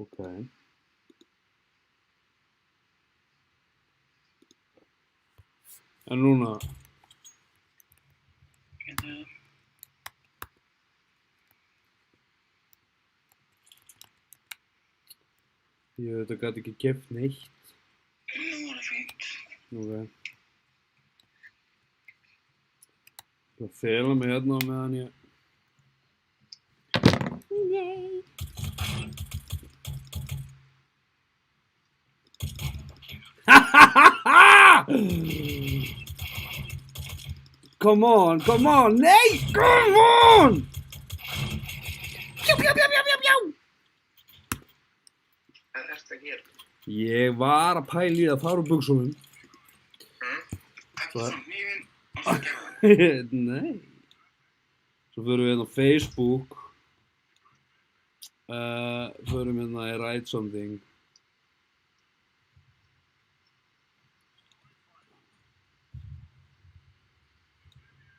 Ok. En núna, ég veit að gæti ekki keypt neitt. Nú er það fínt. Ok. Ég ætla að fela mig hérna á meðan ég... Come on, nei, come on! Pjá. Hvað ertu að gera? Ég var að pæla í að fara úr buxunum. Takk fyrir hnífinn og svo gerðan. Nei. Svo förum við hérna á Facebook. Förum hérna í Write Something.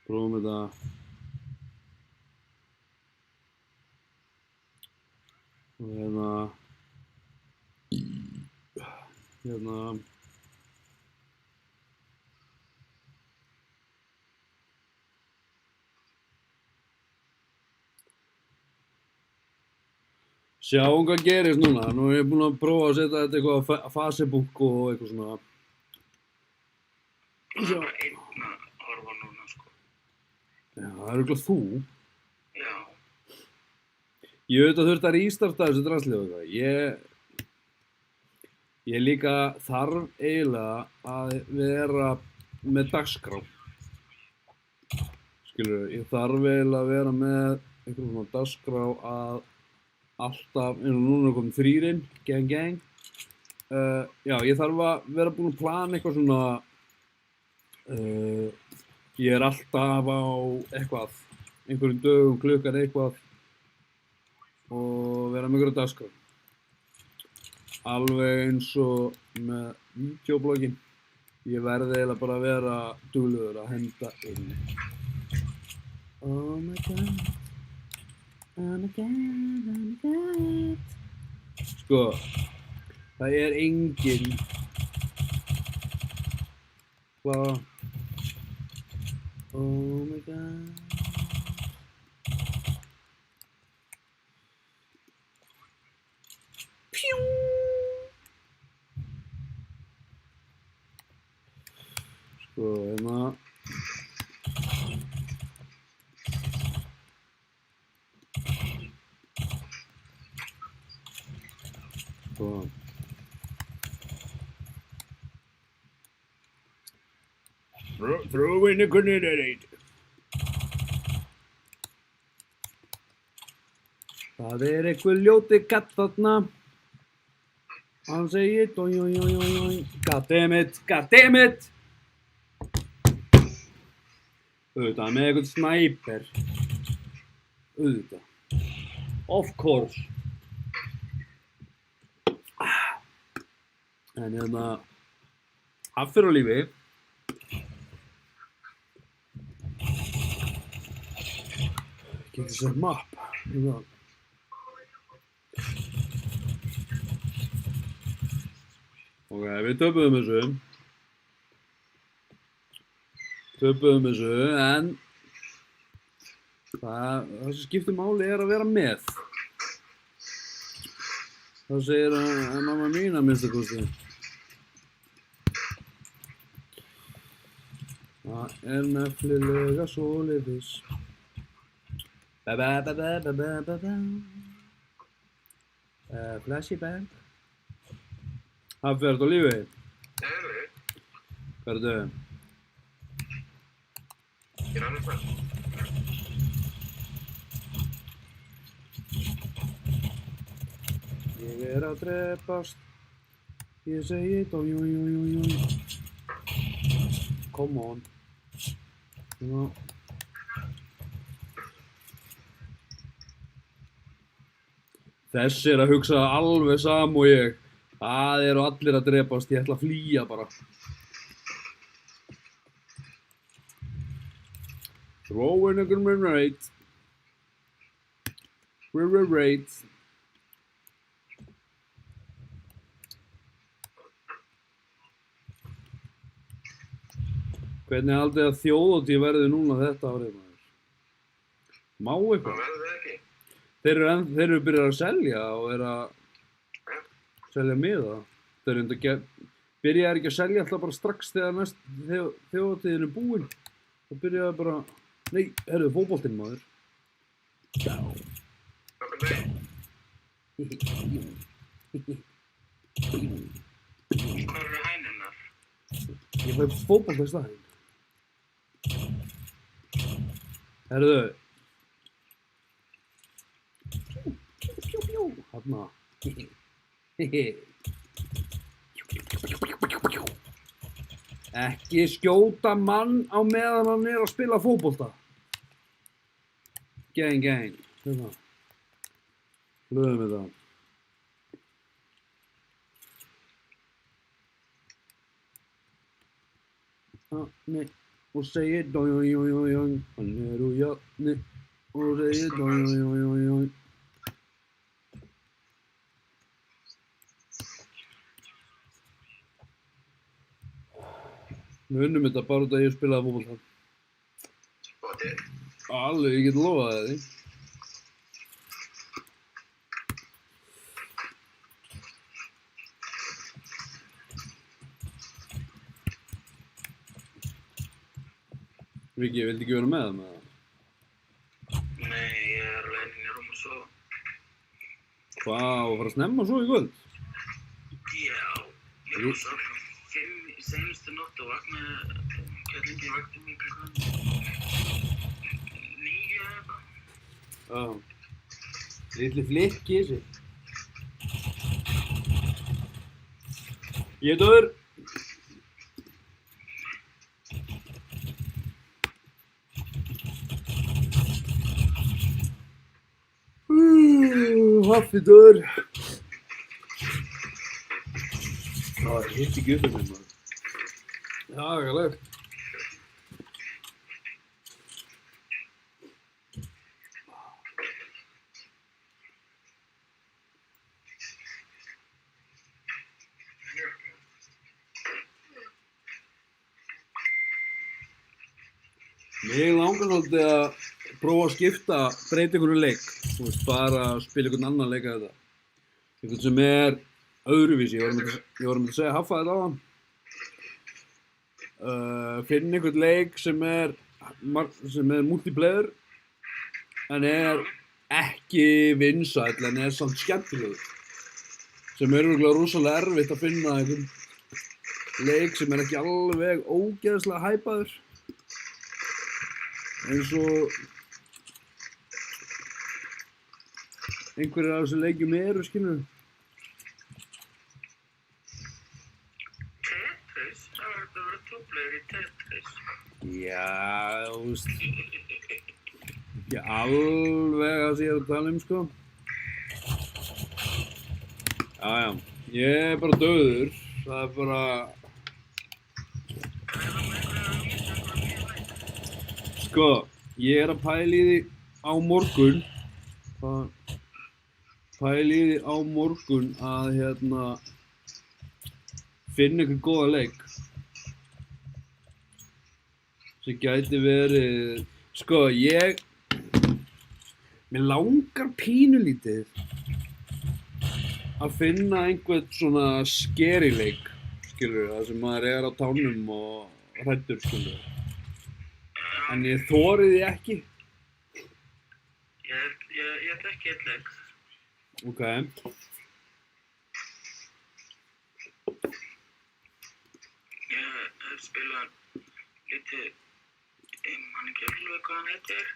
Prófum þetta. Og hérna. Sjáum hvað gerist núna. Nú er ég búinn að prófa að setja þetta eitthvað á Facebook og eitthvað svona. Það er bara einn að horfa núna, sko. Já, það er örugglega þú. Já. Ég veit að þurft að restarta þessu drasli og eitthvað. Ég líka þarf eiginlega að vera með dagskrá. Skilurðu, ég þarf eiginlega að vera með einhvern svona dagskrá að alltaf, eins og núna er komin 3 inn, gang. Já, ég þarf að vera búinn að plana eitthvað svona, ég er alltaf á eitthvað, einhverjum dögum, klukkan eitthvað og vera með einhverja dagskrá. Alveg eins og með vídeoblogging. Ég verði eiginlega bara að vera duglegur að henda inn. Oh my god. Oh my god. Sko, það er engin... Hvað? Oh my god. Pjú! Sko, hérna... Sko... Throw in a grenade. Það er einhver ljóti katt þarna. Hann segir doi. Goddammit. Auðvitað með einhvern snæper. Auðvitað. Of course. En hérna, Haffir á lífi. Getur sér mapp. Ok, við töpuðum þessu, en það sem skiptir máli er að vera með. Það segir að mamma mín að minnsta kosti. Það er nefnilega svoleiðis. Flashbang. Haffi, ertu á lífi? Nei. Hvað ertu? Ég er alveg hvað. Ég er að drepast. Ég segi dói. Come on. Já. Þessi er að hugsa alveg sam og ég. Það eru allir að drepast, ég ætla að flýja bara. Throwing a grenade. Grenade. Hvernig haldið að þjóðhátíð verði núna þetta árið, maður? Má eitthvað? Það verður ekki. Þeir eru byrjað að selja og eru að selja miða. Þeir eru byrjaði ekki að selja alltaf bara strax þegar þjóðhátíðin er búin. Það byrjaði bara, nei, herðu, fótboltinn, maður. Já. Hvað er Hvað eru hænurnar? Ég fæ fótbolt í staðinn. Herðu. Þarna. Ekki skjóta mann á meðan hann er að spila fótbolta. Gang. Hérna. Hlöðum við það. Nei. Og segir dói. Hann er úr játni. Og segir dói. Við unnum þetta bara út að ég spilaði fótbolta. Bótið? Alveg, ég get lofað því. Viki, viltu ekki vera með það með það? Nei, ég er alveg inn í rúm og svo. Hvað, að fara að snemma svo í kvöld? Já, ég var svo frá 5 í seinustu nótt og vaknaði, hvað lengi vakti mig klukkan 9 eða eitthvað. Já. Litli flikki þessi. Ég er döður. Haffi döður. Það hitt ekki upp um mig, maður. Já, alveg. Mig langar svolítið að prófa að breyta einhverju leik. Þú veist, bara að spila einhvern annan leik að þetta. Einhvern sem er öðruvísi. Ég var að segja Haffa þetta á hann. Finna einhvern leik sem er multiplayer en er ekki vinsæll en er samt skemmtilegur. Sem er örugglega rosalega erfitt að finna einhvern leik sem er ekki alveg ógeðslega hæpaður. Eins og einhverjir af þessu leikjum eru, skilur. Tetris? Það var þetta að vera tóplegur í Tetris. Já, þú veist. Ekki alveg að sé að tala sko. Já. Ég er bara dauður. Það er bara... Sko, ég er að pæla í því á morgun að finna einhvern góða leik sem gæti verið, sko, mér langar pínulítið að finna einhvern svona scary leik, skilur, það sem maður er á tánum og hræddur, skilur. En ég þori því ekki. Ég þekki eitt leik. Ok. spila lítið, ég man ekki alveg hvað hann heitir.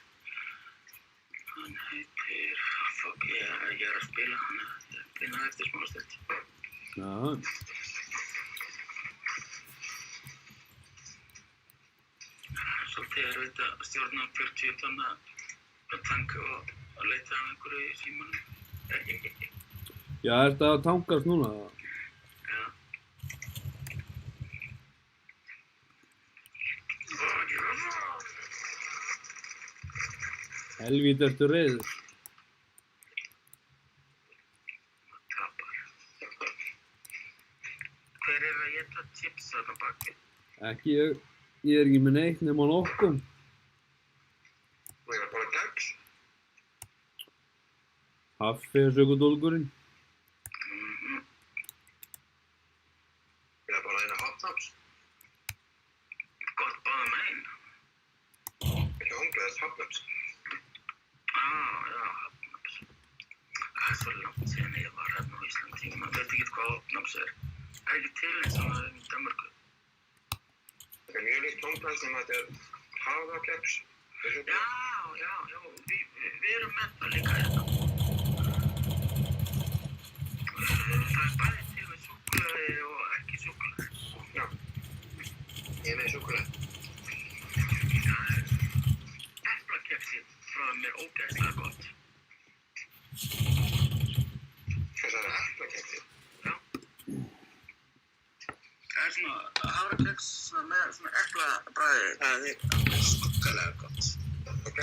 Hann heitir, fuck, ég að spila hann, ég finna eftir smá stund. Já. Svolítið erfitt að stjórna 40 tonna tank og að leita að einhverju í símanum. Já, ertu að tankast núna? Já. Helvíti ertu reiður. Tapar. Hver að éta chips þarna baki? Ekki ég. Ég ekki með neitt nema nokkuð. Þú bara kex. Haffi er sökudólgurinn. Bara eina hot dogs. Gott báðum megin. Ekki hunglaðist hot dogs. Já, hafnaps. Það svo langt síðan ég var hérna á Íslandi. Man veit ekki hvað hafnaps er. Það ekki til eins og í Danmörku. Það mjög líkt hunglaðist en þetta hafrakex. Já, við erum með það líka hérna. Það bæði til með súkkulaði og ekki súkkulaði. Já, ég með súkkulaði. Eplakeksið frá mér ógeðslega gott. Hvað er eplakeksið? Já. Það svona hafrakeks með svona eplabragði. Það er skuggalega gott. Ok.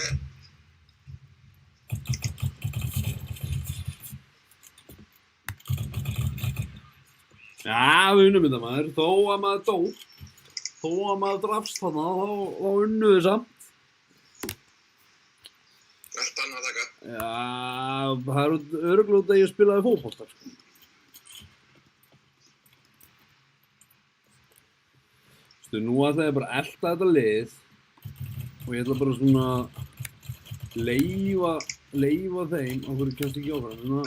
Já, við unnum þetta maður. Þó að maður dó. Þó að maður drafst þarna, þá unnum við samt. Allt annað taka. Já, það er örugglega út að ég spilaði fótbolta, sko. Nú ætla ég bara að elta þetta lið og ég ætla bara svona leyfa þeim, okkur kemst ekki áfram, svona.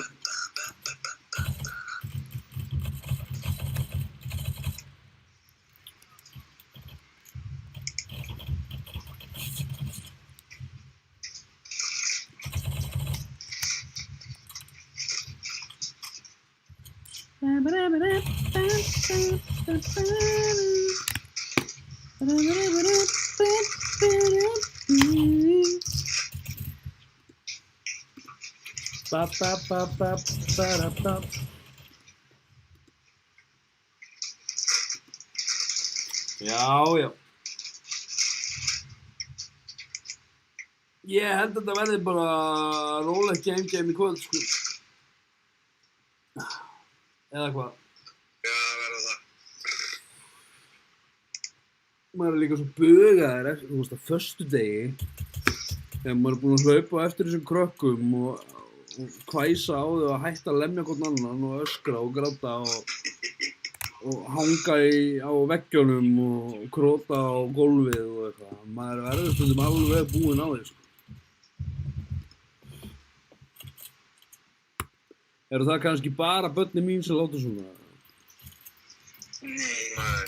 Já. Ég held að þetta verði bara rólegt game í kvöld, sko. Eða hvað? Já, það verður það. Maður er líka svo bugaður, þú veist, á föstudegi þegar maður er búinn að hlaupa eftir þessum krökkum og hvæsa á þau og hætta að lemja hvern annan og öskra og gráta og hanga á veggjónum og króta á gólfið og eitthvað. Maður verður stundum alveg búinn á því, sko. Eru það kannski bara börnin mín sem láta svona? Nei.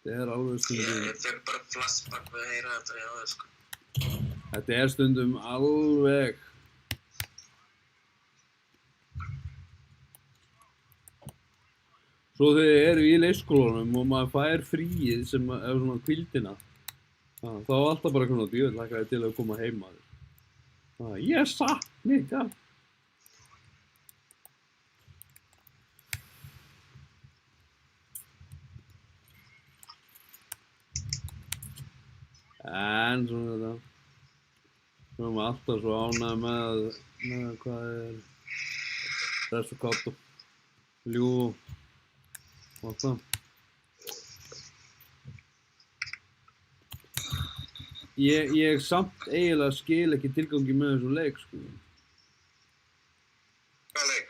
Þetta er alveg stundum... Ég fekk bara flashback við að heyra þetta hjá þér, sko. Þetta er stundum alveg... Svo þegar þið eru í leikskólanum og maður fær fríið sem er svona hvíldina, þá er alltaf bara svona djöfull hlakkaði til að koma heim að þér. Ég sakna ykkar. En svona þetta. Svo erum við alltaf svo ánægð með hvað er resultato, ljúf og allt það. Ég samt eiginlega skil ekki tilgangi með þessu leik, sko. Hvað leik?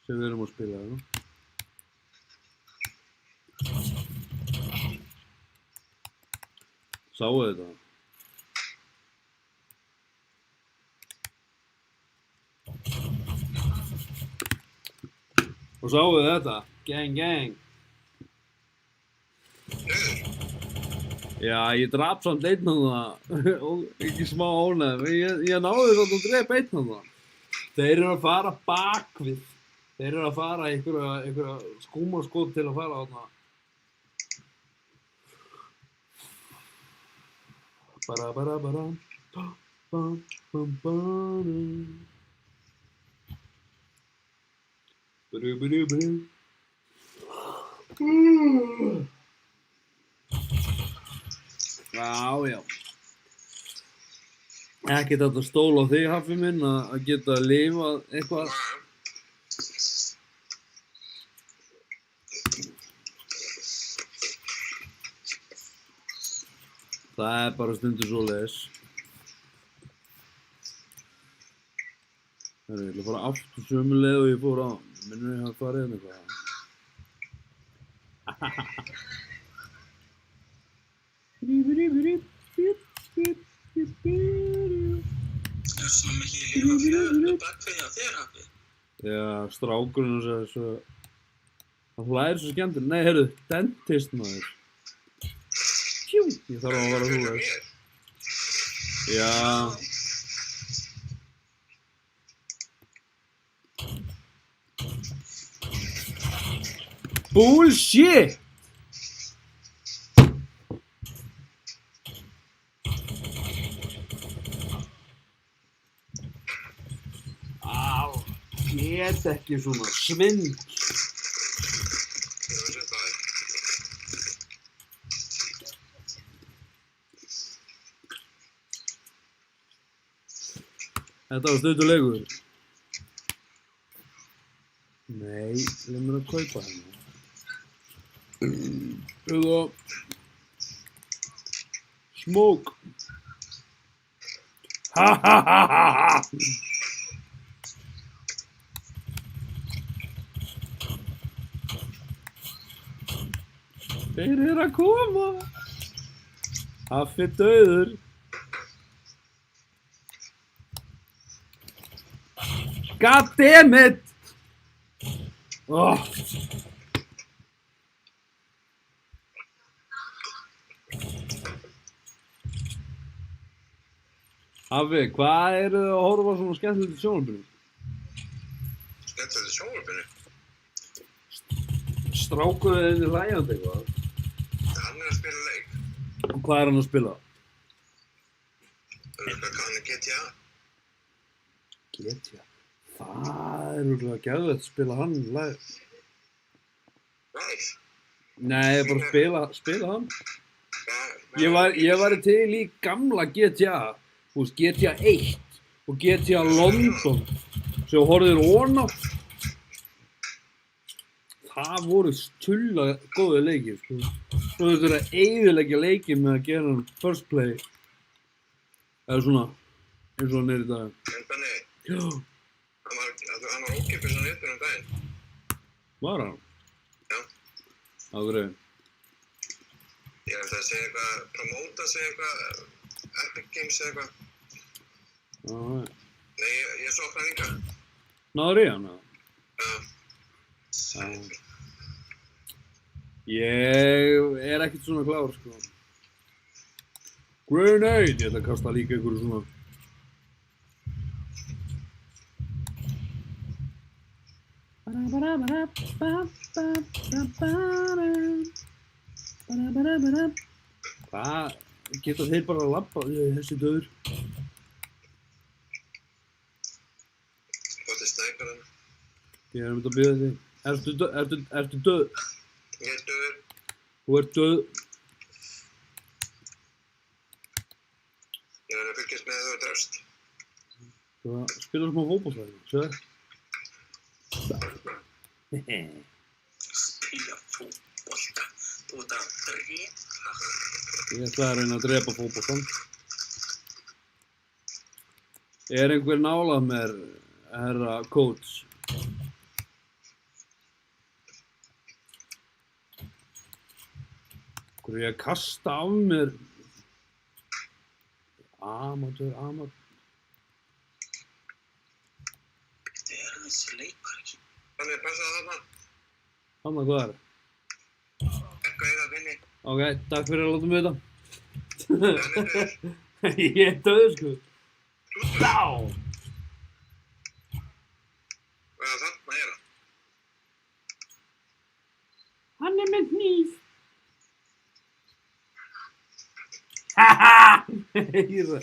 Sem við erum að spila, hérna. Sáu þetta? Og sáu þetta? Gang, gang. Dauður? Já, ég drap samt einn af það og ekki smá ánægð. Ég náði samt að drepa einn af það. Þeir eru að fara bakvið. Þeir eru að fara einhverja skúmaskot til að fara þarna. Bara. Bam, bam, bam. Bru. Já. Ekkert að stóla á þig, Haffi minn, að geta lifað eitthvað. Það bara stundur svoleiðis. Herru, ég ætla að fara aftur sömu leið og ég fór á. Minnur ég að fara hérna eitthvað. Er svona mikið lifafjör bakvegja þér, Haffi? Já, strákurinn og svo... Það hlæðir svo skemmtilega. Nei, heyrðu, dentist maður. Ég þarf að vera svoleiðis. Já. Bullshit! Get ekki svona svindl. Þetta var stuttur leikur. Nei, leið mér að kaupa henni. Eða smoke. Ha. Þeir eru að koma. Haffi dauður. God damn it! Oh. Haffi, hvað eru þið að horfa svona skemmtilegt í sjónvarpinu? Skemmtilegt í sjónvarpinu? Strákurinn er hlæjandi eitthvað. Hann að spila leik. Og hvað hann að spila? Hann GTA. GTA? Það örugglega geðveikt að spila hann live. Live? Nei, bara spila hann. Já. Ég var til í gamla GTA. Þú veist, GTA 1 og GTA London sem horfðir ofan á. Það voru stulla góðir leikir, sko. Svo þurftu að eyðileggja leikinn með að gera hann first play. Eða svona, eins og hann er í dag. En Benni, Já. hann var ókeypis á netinu daginn. Var hann? Já. Á hverju? Ég held að segja eitthvað, promóta segja eitthvað, Epic Games segja eitthvað. Já. Nei, ég sopnaði hingað. Náður í hann, eða? Já. Ég er ekkert svona klár, sko. Grenade! Ég ætla að kasta líka einhverju svona. Hvað? Geta þeir bara að labba? Þessi döður. Hvað er snæperinn? Ég er að bíða þig. Ertu döð? Ég er döður. Þú ert döð. Ég verði að fylgjast með þú drefst. Þú spilar smá fótbolta, sér? Spila fótbolta. Þú ert að drepa. Ég ætla að reyna að drepa fótboltan. Er einhver nálað mér, herra coach? Hverju ég að kasta af mér? Amatör. Þetta er þessi leikur ekki. Þannig, passaðu þarna. Hanna, hvað er? Eitthvað eða vinni. Á, Ok, takk fyrir að láta mig þetta. Þannig Ég er döður, sko. Dá! og þarna er hann. Hann er með hníf. Haha! Heyra.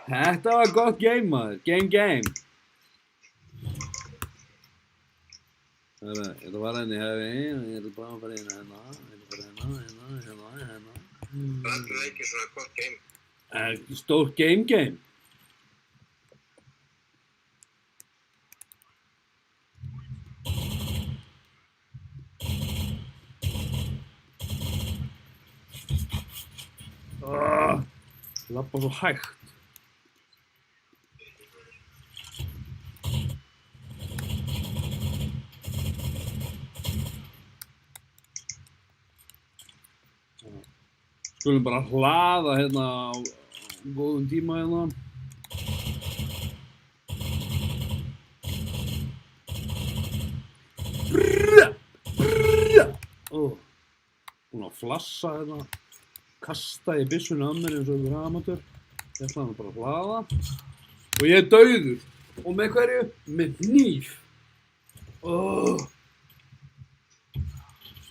Þetta var gott game, maður. Game. Þetta var henni hefi, ég er bara að fara hérna. Það er ekki svona gott game. Stórt game. Lappa svo hægt. Skulum bara hlaða hérna á góðum tíma hérna. Búinn að flassa hérna. Kasta í byssuna að mér eins og einhver amatör. Ég ætla hann bara að hlaða. Og ég er dauður. Og með hverju? Með hníf.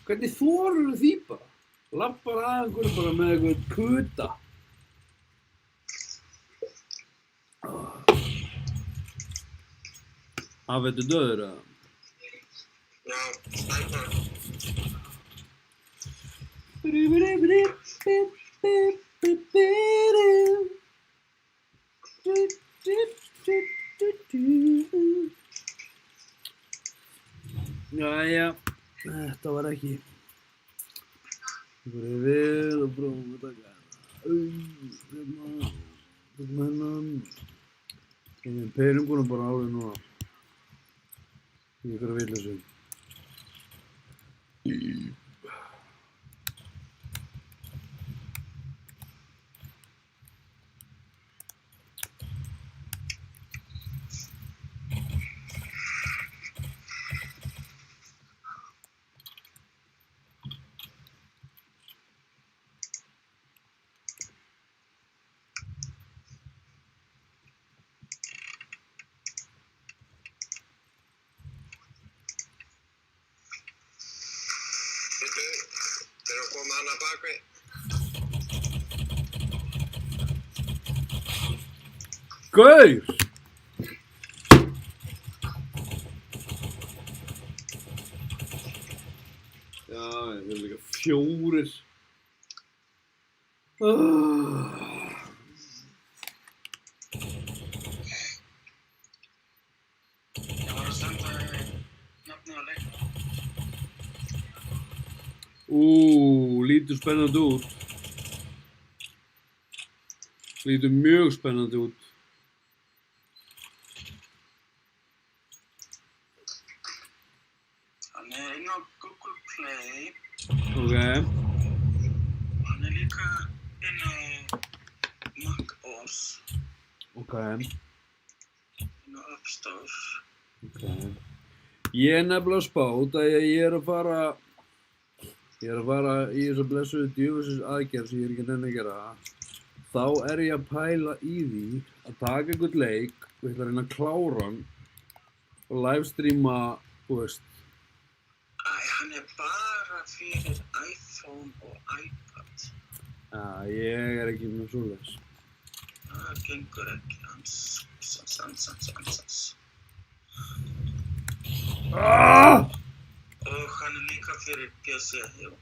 Hvernig þorirðu því bara? Lappar að einhverju bara með einhvern kuta. Hafið þið döður eða? Já, snæpar. Jæja, þetta var ekki. Það var við og prófum að taka hérna. Tökum hennan. Ég er peningunum bara árið núna. Ég er að vilja sig. Þeir eru að koma hann að bakvið. Gaur! Já, þeir eru líka 4. Ég var að senda þér nafnið á leiknum. Lítur spennandi út. Lítur mjög spennandi út. Hann er inn á Google Play. Ok. Hann er líka inn á Mac OS. Ok. Inn á App Store. Ok. Ég er nefnilega spáð að ég er að fara í þessa blessuðu djöfusins aðgerð sem ég er ekki nenni að gera. Þá er ég að pæla í því að taka einhvern leik og ég ætla að reyna að klára hann og livestreama, þú veist. Hann er bara fyrir iPhone og iPad. Ég er ekki með svoleiðis. Það gengur ekki. Og hann er líka fyrir PC, jú.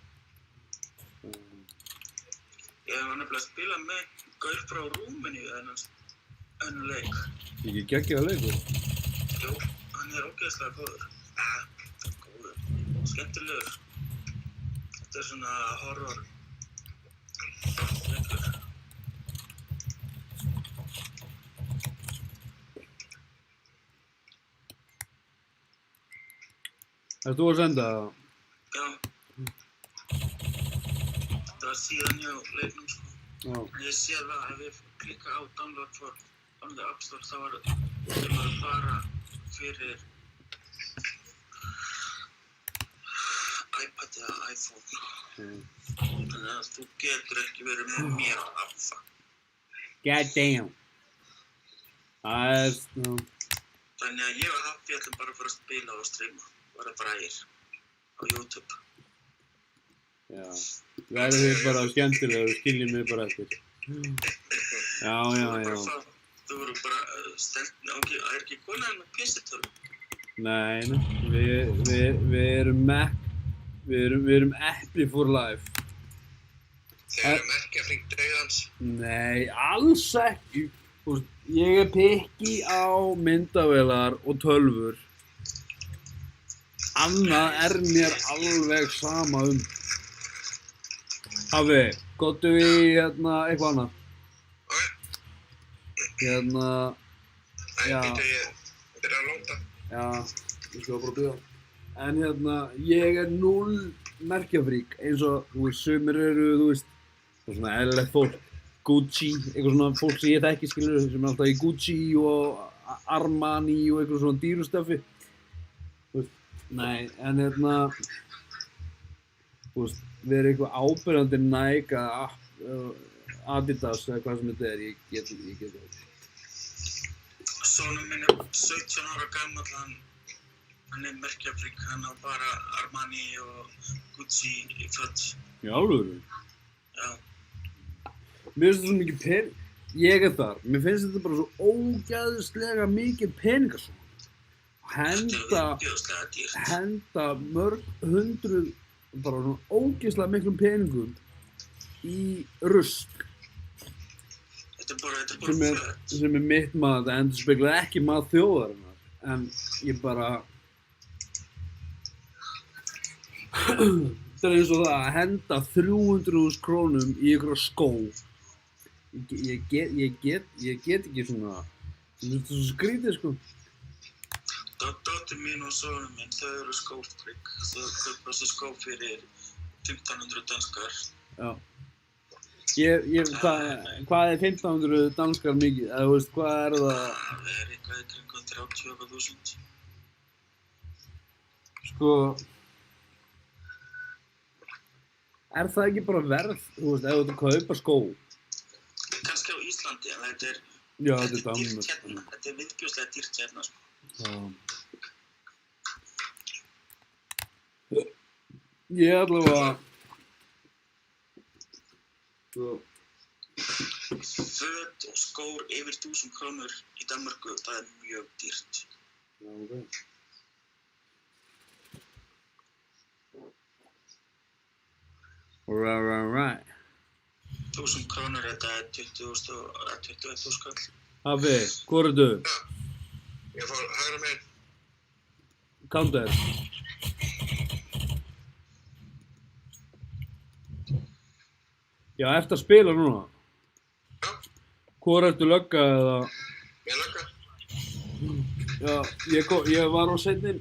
Ég var nefnilega að spila með gaur frá Rúmeníu þennan leik. Ekki geggjaður leikur. Jú, hann er ógeðslega góður. Góður. Skemmtilegur. Þetta er svona horror leikur. Ert þú að senda það? Já. Það var síðan hjá leiknum, sko. Já. Ég sé það ef ég klikka á download for on the App Store þá er það bara fyrir iPad eða iPhone. Þannig að þú getur ekki verið með mér að affa. God damn. Það Þannig að ég og Haffi ætlum bara að fara að spila og streyma. Bara bræðir á YouTube. Já. Verður þið bara skemmtilega og skiljið mig bara eftir. Já. Þú voru bara stelt, það ekki konan með PC-tölu? Nei, við erum Mac, við erum Apple for life. Þeir eru merkjafrík dauðans. Nei, alls ekki. Ég er pikki á myndavélar og tölvur. Annað mér alveg sama um. Haffi, gottu við eitthvað annað? Já. Þetta er að lóta. Já, ég skal bara byrja. En ég er 0 merkjafrík, eins og, sumir eru, það er svona eðlilegt fólk. Gucci, eitthvað svona fólk sem ég þekki, skilur, sem er alltaf í Gucci og Armani og eitthvað svona dýrustöfi. Nei, en vera eitthvað ábyrjandi Nike eða Adidas eða hvað sem þetta er, ég get það ekki. Sonur minn er 17 ára gamall, hann er merkjafrík, hann á bara Armani og Gucci í föt. Í alvöru? Já. Mér finnst þetta svo mikið pening, ég er þar, mér finnst þetta bara svo ógeðslega mikið peningar svona. Henda mörg hundruð, bara svona ógeðslega miklum peningum í rusl. Þetta er bara flött. Sem er mitt mat, það endurspeglar ekki mat þjóðarinnar, en ég bara... Það er eins og það að henda 300.000 krónum í einhverja skó. Ég get ekki svona... Þetta er svo skrítið, sko. Dóttir mín og sonur minn, þau eru skófrík. Þau kaupa sér skó fyrir 1500 danskar. Já. Hvað er 1500 danskar mikið? Eða, þú veist, hvað er það? Það er eitthvað í kringum 30.000. Sko... Er það ekki bara verð, þú veist, ef þú ert að kaupa skó? Kannski á Íslandi, en þetta er... Já, þetta er dýrt Danmörk. hérna. Þetta er viðbjóðslega dýrt hérna, sko. Já. Ég allavega... Föt og skór yfir 1000 krónur í Danmörku, það er mjög dýrt. Já, ok. Right. 1000 krónur, þetta er 21.000 skall. Haffi, hvor er þú? Ég fór hægra megin. Counter. Já, eftir að spila núna? Já. Hvor ertu lögga eða? Ég lögga. Já, ég var á seinni.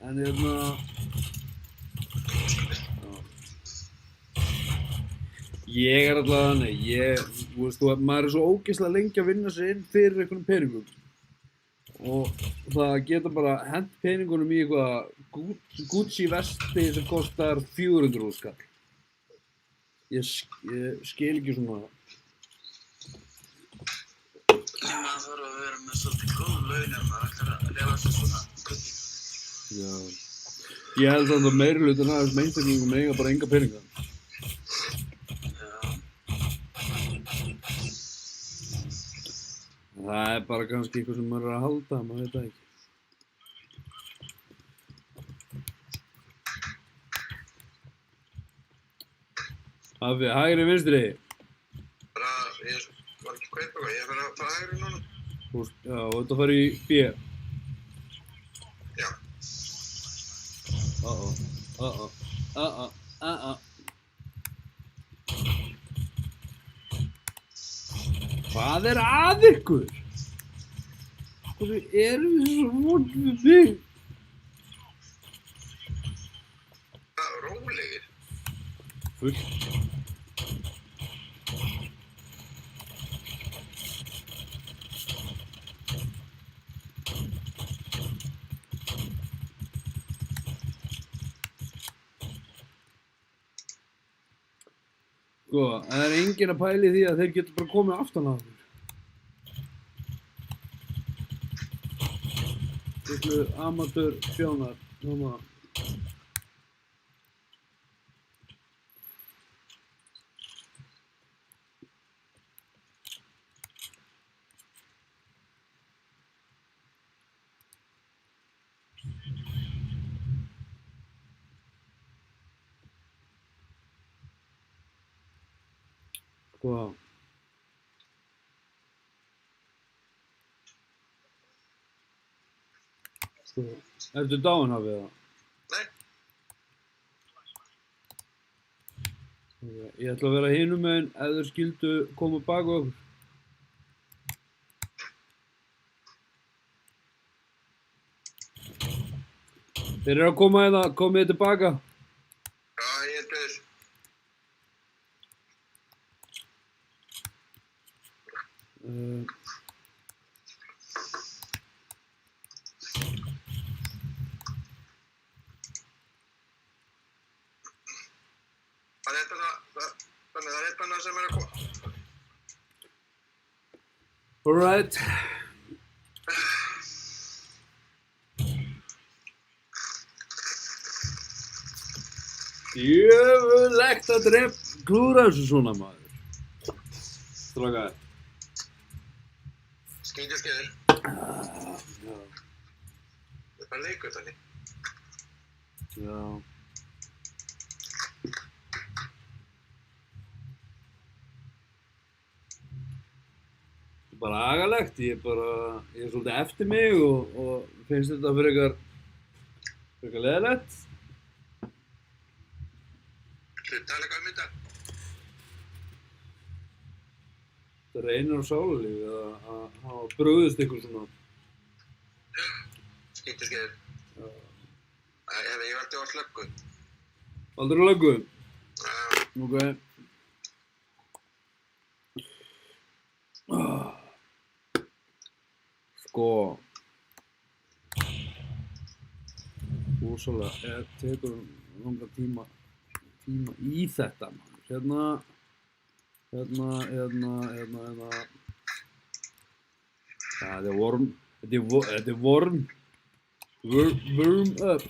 En ég er alltaf þannig, þú veist, maður er svo ógeðslega lengi að vinna sig inn fyrir einhvern peningum. Og það geta bara hent peningunum í eitthvað Gucci vesti sem kostar 400.000 skall. Ég skil ekki svona. Maður þarf að vera með svolítið góð laun ef maður ætlar að lifa sér svona gutti. Já. Ég held að meirihlutin af þessum einstaklingum eiga bara enga peninga. Það er bara kannski eitthvað sem maður er að halda, maður veit það ekki. Haffi, hægri vinstri? Bara, ég var ekki kaupa eitthvað, ég er að fara hægri núna. Já, og þetta fara í B? Já. Hvað er að ykkur? Hvað erum við svo vond við mig? Rólegir. Fullt. Sko, það er enginn að pæla í því að þeir geta bara komið aftan á okkur. Litlu amatör sjónar, núna. Sko. Sko, ertu dáinn hafið það? Nei, Ég ætla að vera hinum megin ef þeir skildu koma baka okkur. Þeir eru að koma hérna, komið tilbaka. já, ég er döður. Það er bara sem er að koma. Alright. Jöfnlegt að klúra þessu svona maður. Strákar. Skýtur skeiður. Já. Það er bara leikur þannig. Já. Bara agalegt, ég er svolítið eftir mig og finnst þetta frekar leiðilegt. Hlut tala eitthvað þetta. Það reynir á sálarlífið að hafa brugðist ykkur svona. Skýtur skeiður. Ég var til á slöggu. Aldrei á löggu? Ok. Sko. Rosalega, tekur langa tíma í þetta, maður. Hérna. Það er warm. Þetta er warm. Warm up.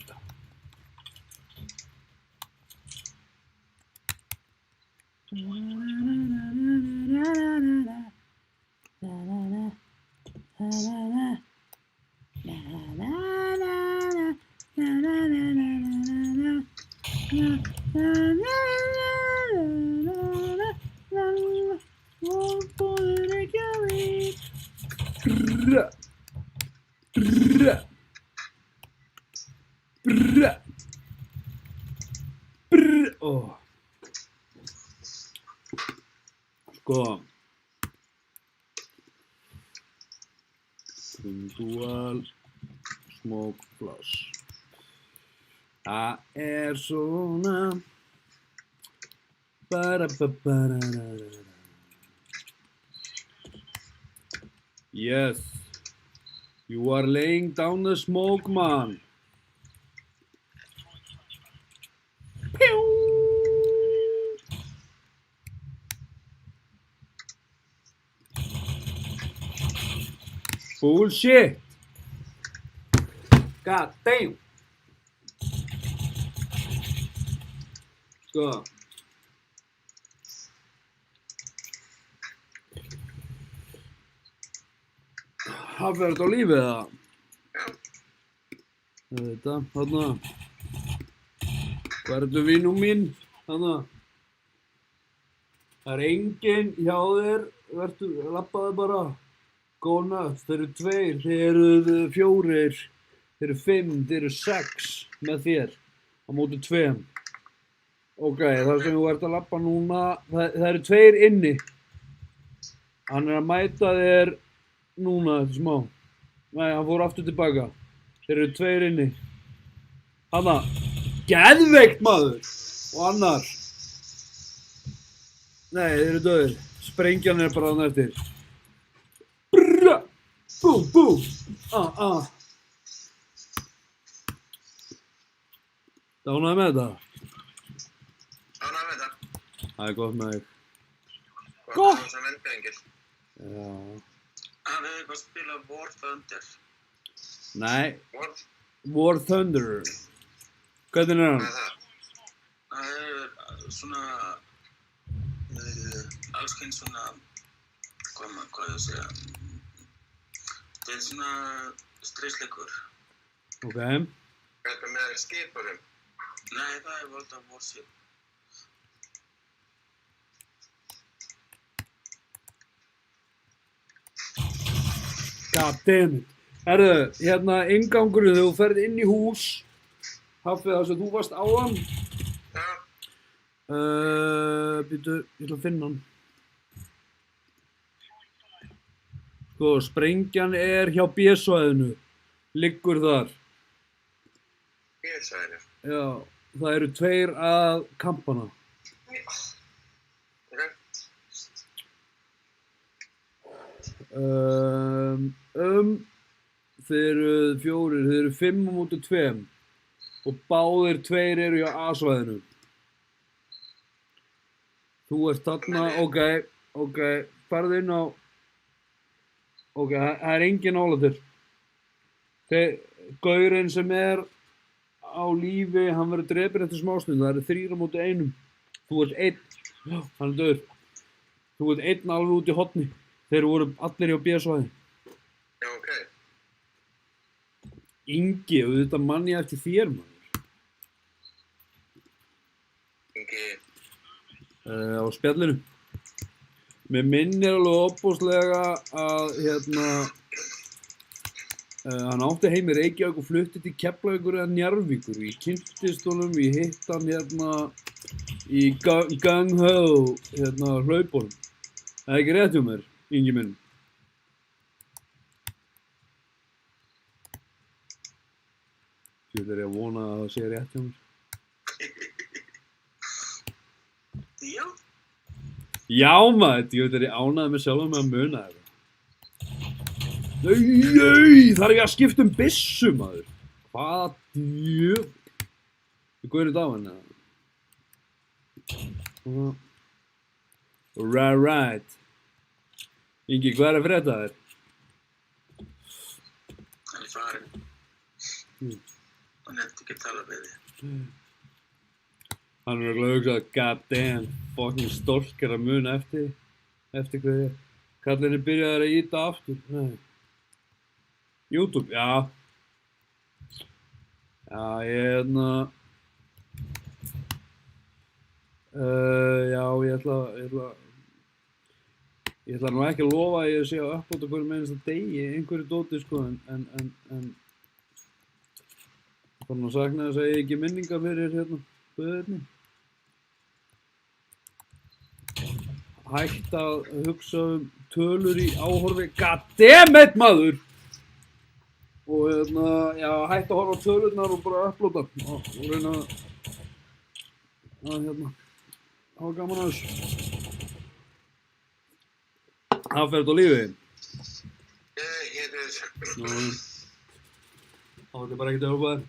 Oh. Sko. Dual smoke plus. Það er svona. Yes. You are laying down the smoke, man. Bullshit. God damn. Sko. Hafði þetta á lífið eða? Þetta, þarna. Hvað er þetta vinur mín? Þarna. Það er enginn hjá þér. Labbaðu bara. Góð nögt, þeir eru 2, þeir eru 4, þeir eru 5, þeir eru 6 með þér á móti 2. Ok, það sem þú ert að labba núna, það eru 2 inni. Hann er að mæta þér núna, þetta smá. Nei, hann fór aftur tilbaka. Þeir eru 2 inni. Hanna, geðveikt maður! Og annar. Nei, þeir eru döðir. Sprengjan er bara þarna eftir. Búm, búm, Dánaði með þetta? Ánægður með þetta. Það er gott með þig. Gott! Það er svona endengil. Já. Hann hefði eitthvað spilað War Thunder. Nei, What? War Thunder. Hvernig er hann? Hvað er það? Það er svona alls kyns svona hvað ég segja það er svona stríðsleikur. Ok. Þetta með skipunum. Nei, það er World of Warship. God damn it. Herðu, hérna inngangurinn þegar þú ferð inn í hús. Hafið það sem þú varst áðan. Já. Býtu, ég ætla að finna hann. Sko, sprengjan er hjá B-svæðinu. Liggur þar. B-svæðinu. Já, það eru 2 að kampana. Ok. Þeir eru 4, þeir eru 5 á móti 2 og báðir 2 eru hjá A-svæðinu. Þú ert þarna, ok, farðu inn á, ok, það er engin nálægður. Gaurinn sem er á lífi, hann verður drepinn eftir smástund, það eru 3 á móti 1. Þú ert 1, hann er döður. Þú ert 1 alveg út í horni. Þeir voru allir hjá B-svæði. Já, ok. Ingi, auðvitað man ég eftir þér, maður. Ingi. Á spjallinu. Mér minnir alveg opbóðslega að, hann átti heim í Reykjavík og flutti til Keflavíkur eða Njarðvíkur. Ég kynntist honum, ég hitt hann í Gang-Ho, hlaupunum. Það er ekki rétt hjá mér, Ingi minn. Ég er að vona að það sé rétt hjá mér. Já. Já maður, ég er ánægð með sjálfum með að muna þetta. Nei, þarf ég að skipta byssu maður. Hvaða djöf? Þú guðir þetta á henni? Right. Ingi, hvað er að frétta þér? Hann er farinn. Hann nefndi ekki að tala við þig. Hann er að hugsa að god damn, fucking stolkar að muna eftir hvað ég er. Kallinni byrjaði að ýta aftur. Nei. YouTube, já. Já, ég ætla nú ekki að lofa að ég sé að upplota hverjum einasta degi einhverju dóti, sko, en þannig að sakna þess að ég ekki minningar fyrir, böðinni. Hætt að hugsa tölur í áhorfi, goddammit maður! Og já, hætt að horfa á tölurnar og bara upplota og reyna að hafa gaman að þessu. Það fer þetta á lífi? Ég Þá er bara ekkert að hjálpa þér.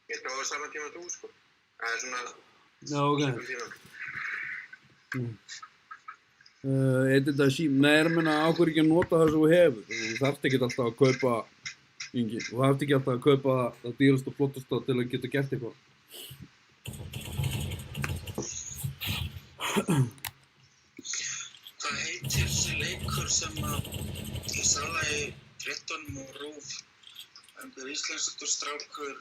Ég dóði saman tíma þú, sko. Það er svona... Já, ok. Þetta sím, nei, meina, á hverju ekki að nota það sem þú hefur. Þú þarft ekki alltaf að kaupa, Ingi, þú þarft ekki alltaf að kaupa það dýrasta og flottasta til að geta gert eitthvað. Hvað heitir þessi leikur sem að ég sá það í fréttunum og RÚV, einhver íslenskur strákur,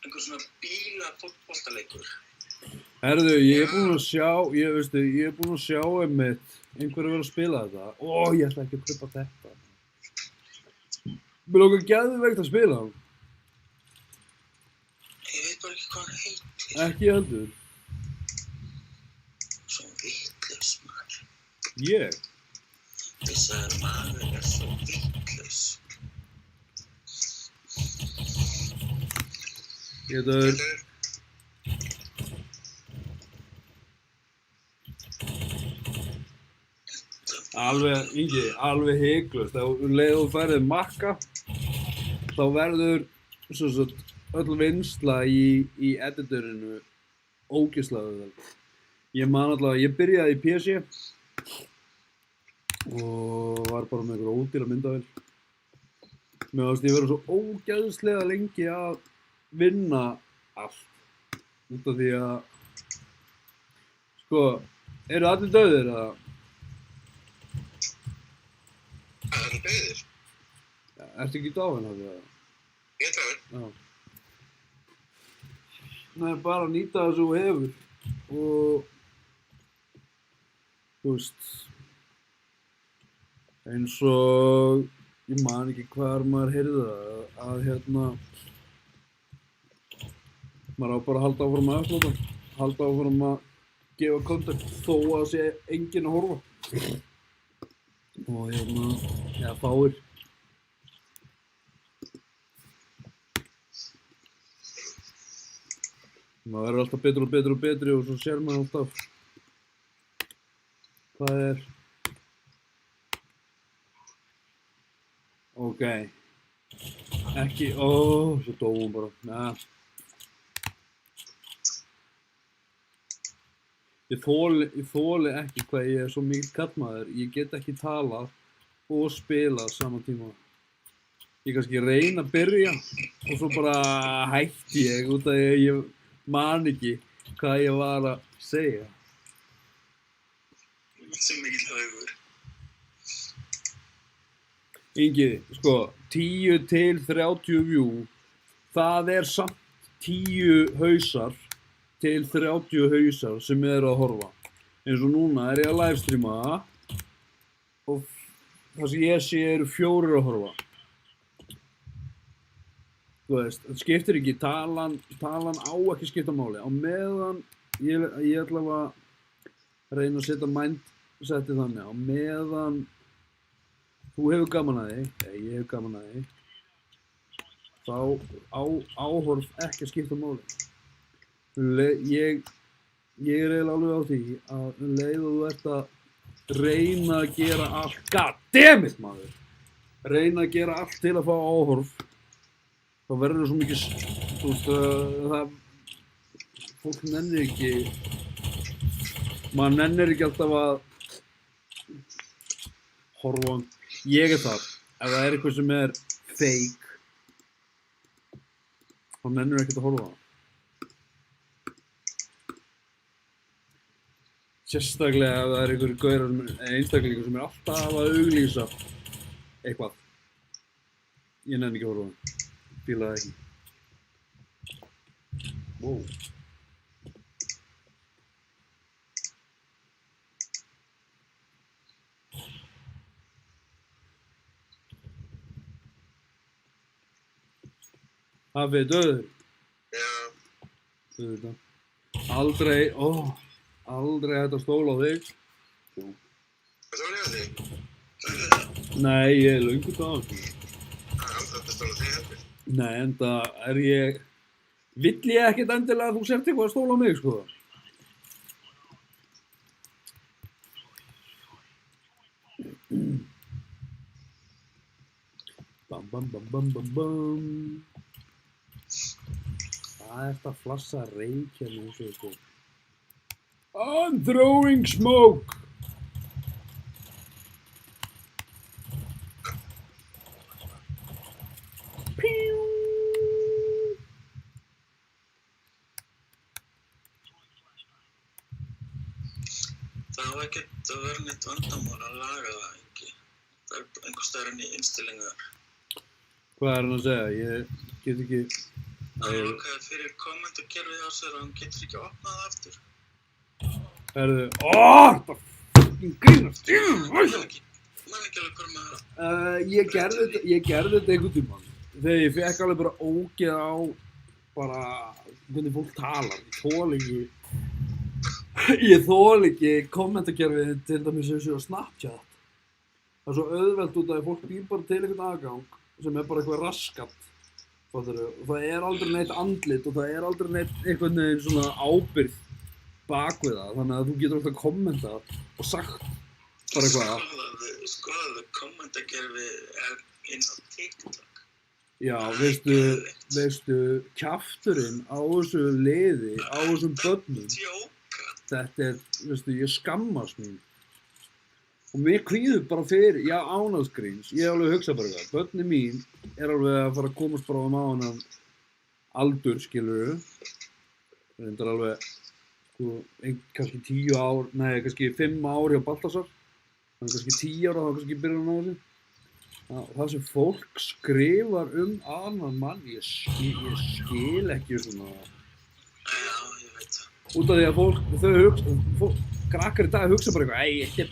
einhver svona bílafótboltaleikur. Herðu, ég er búinn að sjá einmitt einhverju verið að spila þetta. Ég ætla ekki að kaupa þetta. Mér langar geðveikt að spila hann. Ég veit bara ekki hvað hann heitir. Ekki heldur. Svo vitlaus maður. Ég? Þessi maður er svo vitlaus. Ingi, alveg hiklaust. Þegar leið þú færið makka, þá verður öll vinnsla í editorinu ógeðslega auðvelt. Ég man allavega, ég byrjaði í PC og var bara með einhverja ódýra myndavél. Mér fannst ég vera svo ógeðslega lengi að vinna allt. Út af því að, sko, eru allir dauðir eða? Það er dauðir. Ertu ekki dáinn af því að? Ég er dáinn. Já. Nei, bara nýta það sem þú hefur og, þú veist, eins og, ég man ekki hvar maður heyrði það, að maður á bara að halda áfram að upplóta, halda áfram að gefa content þó að sé enginn að horfa. Og já, fáir. Maður verður alltaf betri og betri og betri og svo sér maður alltaf hvað er. Ok. Ekki, svo dó hún bara. Nah. Ég þoli ekki hvað ég er svo mikill kallmaður. Ég get ekki talað og spilað saman tíma. Ég kannski reyna að byrja og svo bara hætti ég út af því að ég man ekki hvað ég var að segja. Sem mikill haugur. Ingi, sko, 10 til 30 view, það er samt 10 hausar til 30 hausar sem eru að horfa. Eins og núna er ég að livestreama og það sem ég sé eru 4 að horfa. Þú veist, það skiptir ekki, talan á ekki skipta máli. Á meðan, ég ætla að reyna að setja mindsetið þannig, á meðan þú hefur gaman að því, ég hef gaman að því, þá áhorf ekki að skipta máli. Ég er eiginlega alveg á því að leið og þú ert að reyna að gera allt, goddammit maður, reyna að gera allt til að fá áhorf, þá verður svo mikið, þú veist, fólk nennir ekki, maður nennir ekki alltaf að horfa, ég er þar, ef það er eitthvað sem er fake, þá nennir ekkert að horfa á það. Sérstaklega ef það er einhverjir gaurar, einstaklingar sem er alltaf að auglýsa eitthvað. Ég nenni ekki að horfa á það. Fíla það ekki. Wow. Hafið döður? Já. Auðvitað. Aldrei hægt að stóla á þig. Hvað stóla ég á þig? Nei, ég er löngu dáinn. Það er aldrei hægt að stóla á þig heldur. Nei, enda vill ég ekkert endilega að þú sért eitthvað að stóla á mig, sko. Bam, bam, bam, bam, bam, bam. Það er þetta að flassa reik hérna eins og sko. I'm throwing smoke! Það á ekkert að vera neitt vandamál að laga það, ekki. Það er einhvers staðar inn í innstillingar. Hvað er hann að segja? Ég get ekki... Það er lokaði fyrir kommentakerfið á sér og hann getur ekki opnað það aftur. Herðu... þetta fucking grínast! Man ekki alveg hvað maður það. Ég gerði þetta einhvern tímann. Þegar ég fekk alveg bara ógeð á bara hvernig fólk talar. Ég þoli ekki kommentakerfið til dæmis eins og Snapchat. Það er svo auðvelt út af að fólk býr bara til einhvern aðgang sem er bara eitthvað raskat. Og það er aldrei neitt andlit og það er aldrei neitt einhvern veginn svona ábyrgð bak við það. Þannig að þú getur alltaf kommentað og sagt bara eitthvað. Skoðaðu kommentakerfið er inn á TikTok. Já, veistu, kjafturinn á þessu liði, á þessum börnum, Djóka. þetta veistu, ég skammast mín. Og mér kvíður bara fyrir, já, ánægðsgríns, ég alveg hugsa bara það, börnin mín alveg að fara að komast bara á þennan aldur, skilurðu, reyndar alveg, sko, kannski 10 ár, nei, kannski 5 ár hjá Baltasar, þannig kannski 10 ára, þá kannski byrjar hann á þessu. Það sem fólk skrifar annan mann, ég skil ekki svona. Já, ég veit það. Út af því að krakkar í dag hugsa bara eitthvað,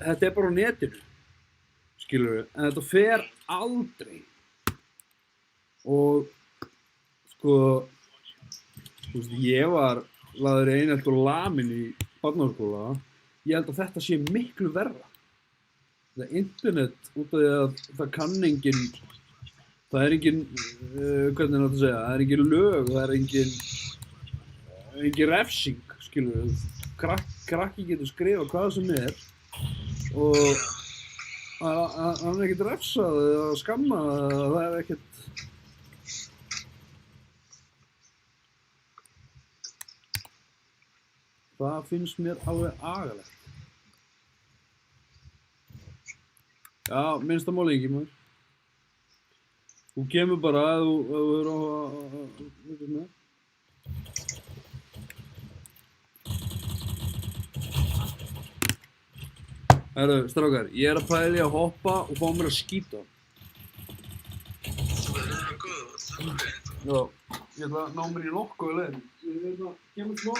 þetta er bara á netinu, skilurðu, en þetta fer aldrei. Og, sko, þú veist, ég var lagður einhelt og lamin í barnaskóla, ég held að þetta sé miklu verra. Það internet, út af því að það kann engin, það er engin, hvernig er þetta að segja, það er engin lög, það er engin refsing, skilur við. Krakki getur skrifað hvað sem er og hann er ekkert refsað eða skammað, það er ekkert. Það finnst mér alveg agalegt. Já, minnsta máli ekki maður. Þú kemur bara að þú er á með. Herru, strákar, ég er að pæla í að hoppa og fá mér að skýta. Þú verður að góða, það var reynd. Já, ég ætla að ná mér í nokkuð leið. Ég kemur smá.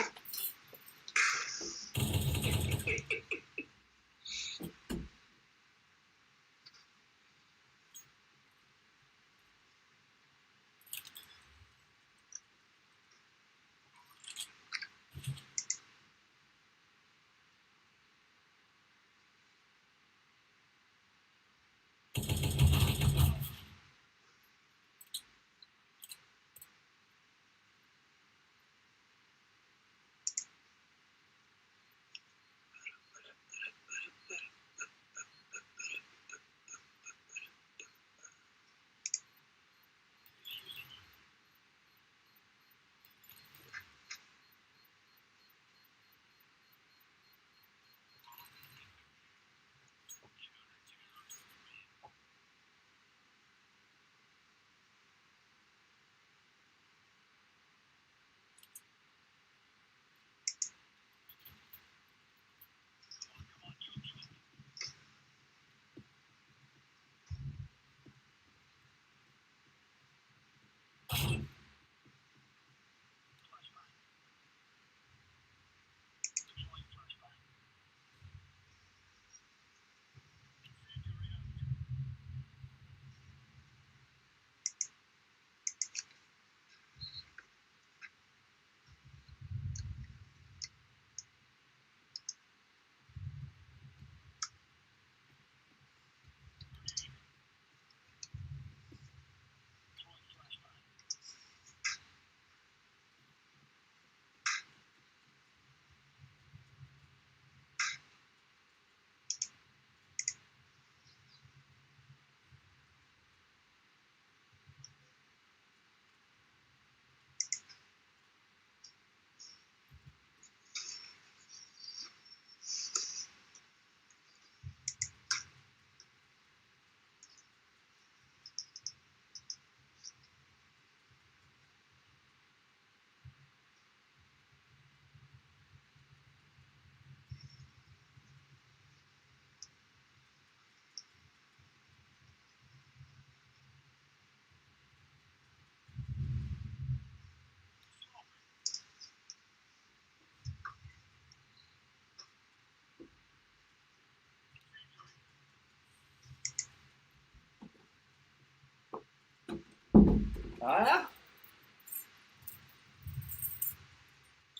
Jæja.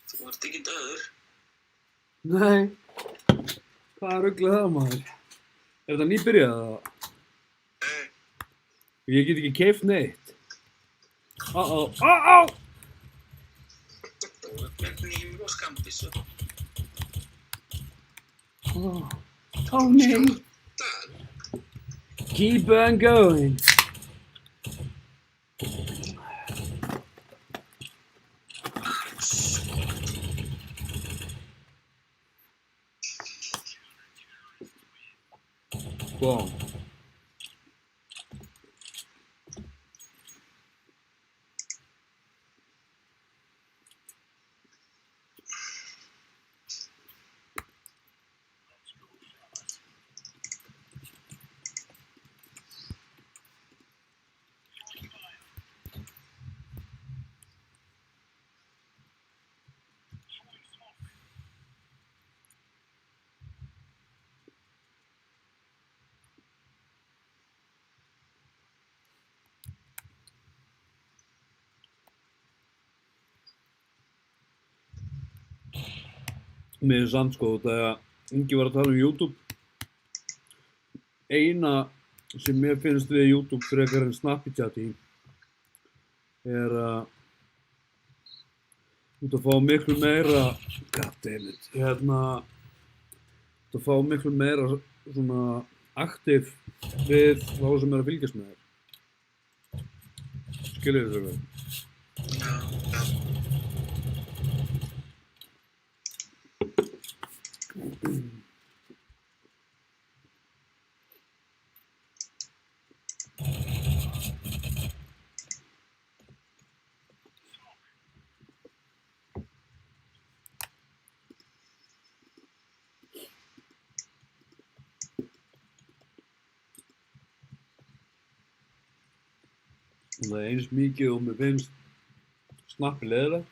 Þú ert ekki döður. Nei. Hvað rugl er það, maður? Er þetta nýbyrjað eða? Nei. Ég get ekki keypt neitt. Uh-oh. Þú ert með hníf og skambissu. Tony. Það. Keep on going. Sko. Mér er samt sko, þegar Ingi var að tala YouTube. Eina sem mér finnst við YouTube frekar en Snapchat í að þú ert að fá miklu meira, goddammit, þú ert að fá miklu meira svona aktív við þá sem að fylgjast með þér. Skiljið þér vel? Já. Og það er eins mikið og mér finnst Snappi leiðilegt.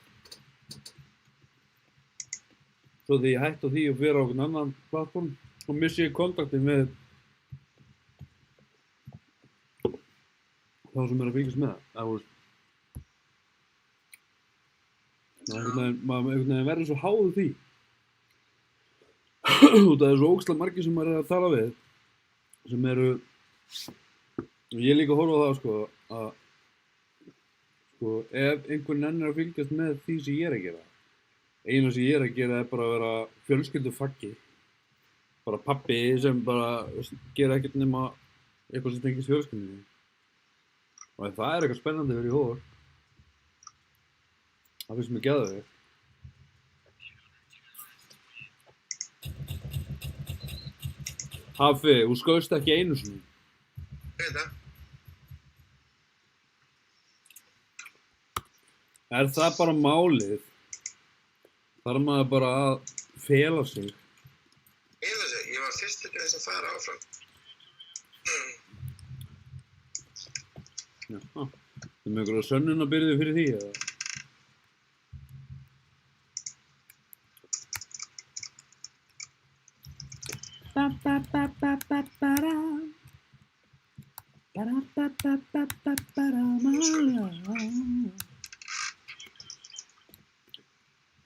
Svo þegar ég hætti á því og fer á einhvern annan plattform og missi ég kontaktinn við þá sem að fylgjast með það. Það maður einhvern veginn verður svo háður því. Og það er svo ógeðslega margir sem maður er að tala við sem eru, og ég líka horfa á það sko, að sko, ef einhver nennir að fylgjast með því sem ég er að gera, eina sem ég er að gera er bara að vera fjölskyldufaggi, bara pabbi sem bara gera ekkert nema eitthvað sem tengist fjölskyldunni. Og ef það er eitthvað spennandi fyrir hór, það finnst mér geðveikt. Hafi, þú skaust ekki einu sinni. Veit það. Er það bara málið? Þarf maður bara að fela sig? Fela sig? Ég var fyrst til þess að fara áfram. Já, það er með einhverja sönnunarbyrði fyrir því, eða?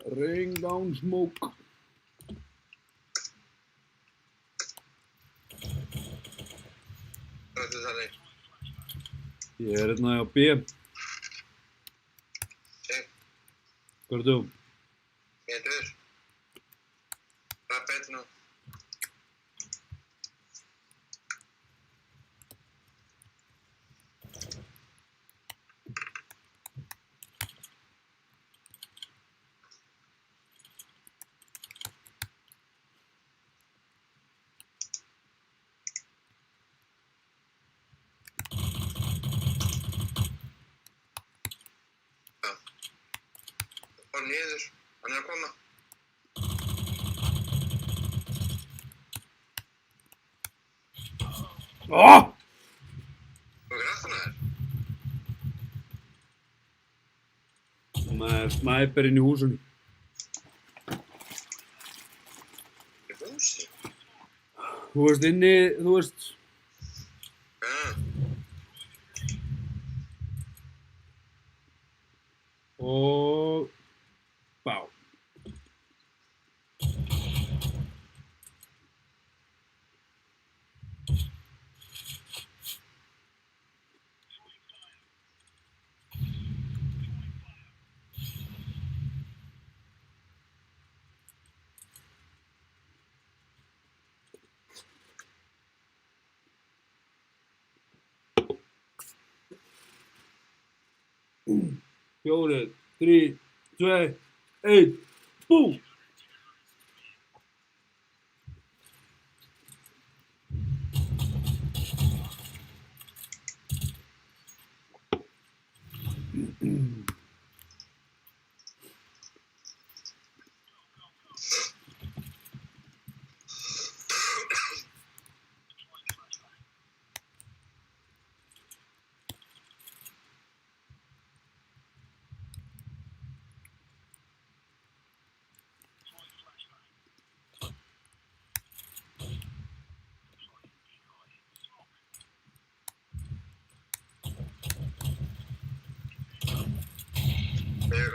Rain down smoke. Hvað er þetta þannig? Ég er hérna á B. Hvað er þú? Ég er döður. Það er betur nú. Niður, hann er að koma. Oh! Hvað er aftan að þér? Það er snæper inn í húsinu. Í húsi? Þú veist inni, þú veist. Já. Og bá. Fjórir, 3, 2, 1, búm!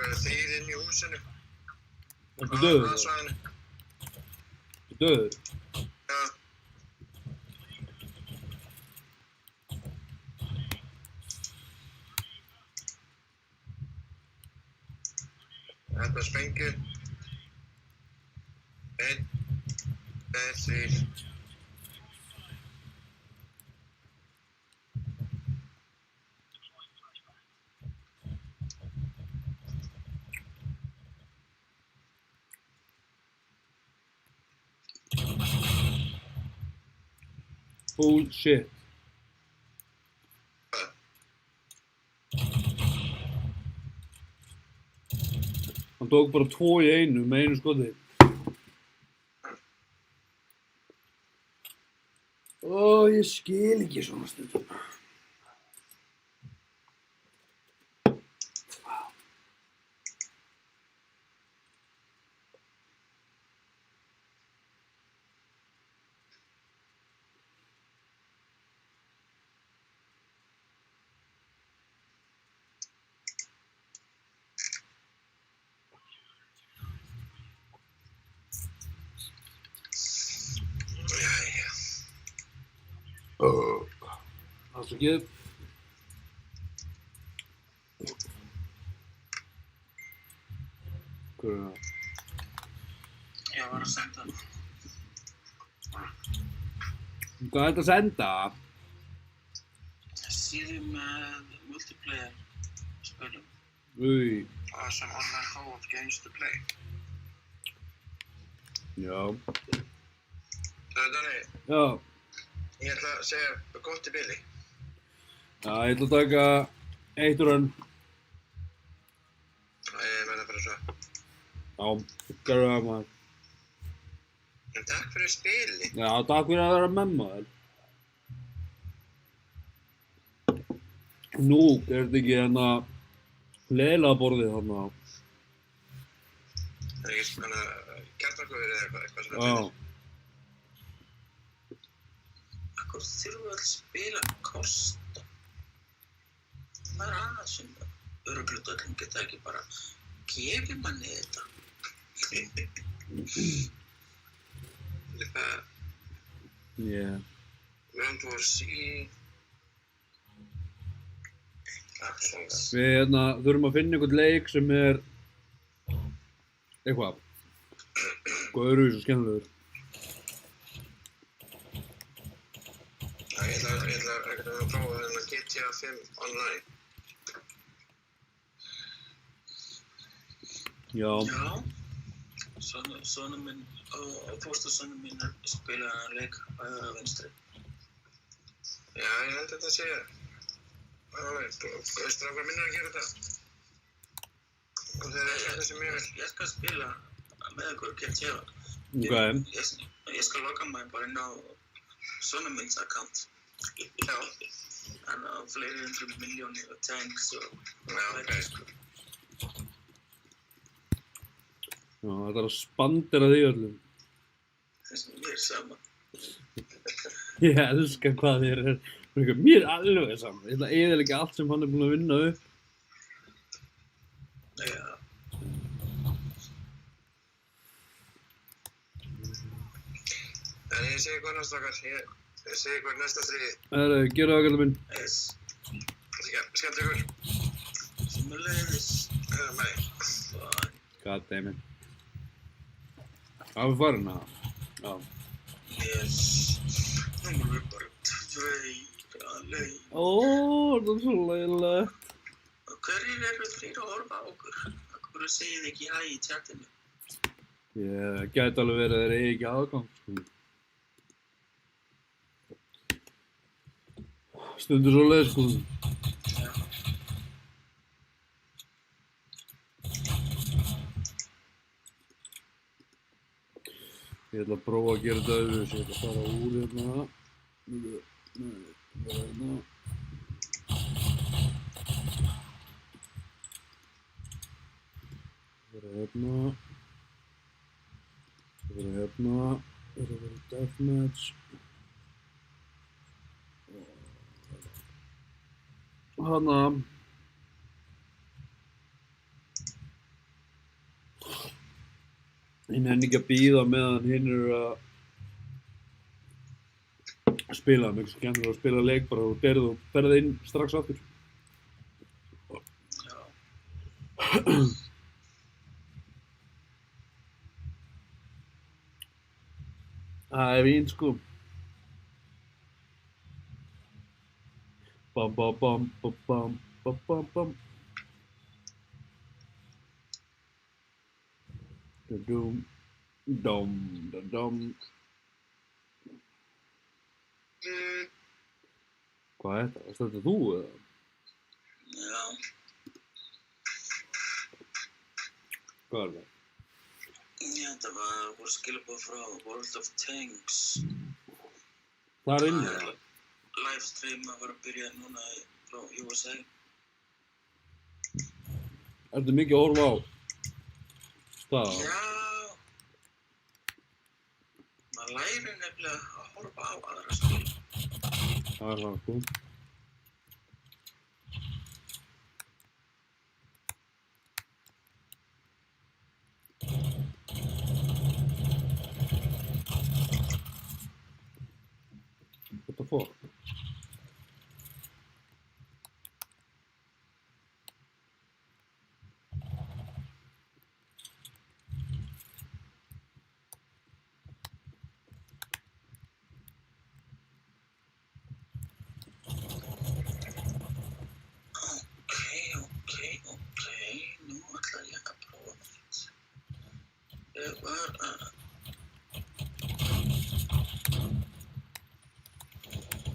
verður 3 inn í húsinu. Ertu döður? Á svæðinu. Ertu döður? Já. Þetta sprengju. 1, 2, 3. Bullshit. Hann tók bara 2 í einu með einu skoti. Ég skil ekki svona stundum. Afsakið. Hvað er það? Ég var að senda. Hvað er þetta að senda? Síðu með multiplayer spilum. Új, Awesome online co-op games to play. já. Danni, Já, ég ætla að segja gott í bili. já, ég ætla að taka 1 run. Ég verð að fara svo. Já, gerðu það maður. En takk fyrir spili. Já, takk fyrir að vera með maður. Nú, er þetta ekki hérna leiðilega borðið þarna? Það er ekki svona kjarnarkofur eða eitthvað svona Já. fyrir. Akkur þurfum við að spila kosta. Það er annað sem örugglega geta ekki bara gefið manni þetta. Líka Yeah. World War C. Við hérna þurfum að finna einhvern leik sem er eitthvað öðruvísi og skemmtilegur. Ég ætla ekkert að prófa þennan GTA 5 online. Já. Já. Sonur minn og fóstursonur minn spila leik vinstri. Já, ég held að þetta sé strákar minn að gera þetta. Og það er þetta sem ég vil. Ég skal spila með ykkur GTA. Ok. Ég skal logga mig bara inn á sonur minns account. Já. Hann á fleiri 100 miljónir og tanks og Já, ok. Já, þetta er að spandera því öllum. Þess að mér er sama. Ég elska hvað þér er. Mér er alveg saman. Ég ætla að eyðileggja allt sem hann er búinn að vinna upp. Já. En ég segi hvað náttúrulega, ég segi hvað næsta stríði. Gerðu það, kallinn minn. Yes. Skemmt ykkur. Sömuleiðis. Bye. God damn it. Já, við farin að. Já. Yes. Nú erum við bara tveir að leið. Ó, þetta er svo leiðilegt. Hverjir eru þeir að horfa á okkur? Akkur segið þið ekki hæ í chatinu? Ég gæti alveg verið að þeir eigi ekki aðgang, sko. Stundur svo leið, sko. Já. Ég ætla að prófa að gera þetta öðruvísi. Ég ætla að fara úr hérna. Bara hérna. Bara hérna. Bara hérna. Þetta verður deathmatch. Hanna. Ég nenni ekki að bíða meðan hinn eru að spila. Mér finnst skemmtilega að spila leik bara og derð og ferð inn strax aftur. Já. Það er fínt sko. Bam bam bam bam bam bam bam bam. Dum dum dum dum. Hvað er þetta? Varst þetta þú eða? Já. Hvað er það? Þetta voru skilaboð frá World of Tanks. Þar inni eða? Livestream að vera að byrja núna frá USA. Ertu mikið að horfa á það? Já. Maður lærir nefnilega að horfa á aðra spil. Það er það sko. What the fuck? Ok. Nú ætla ég að prófa mitt. Ég var að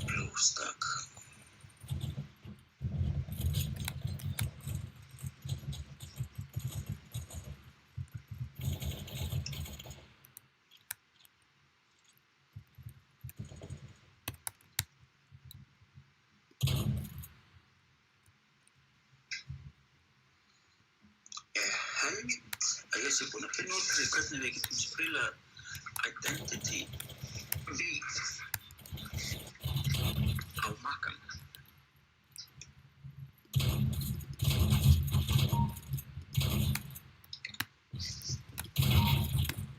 BlueStack. Ég held að ég sé búinn að finna út fyrir hvernig við getum spilað Identity V á Macan.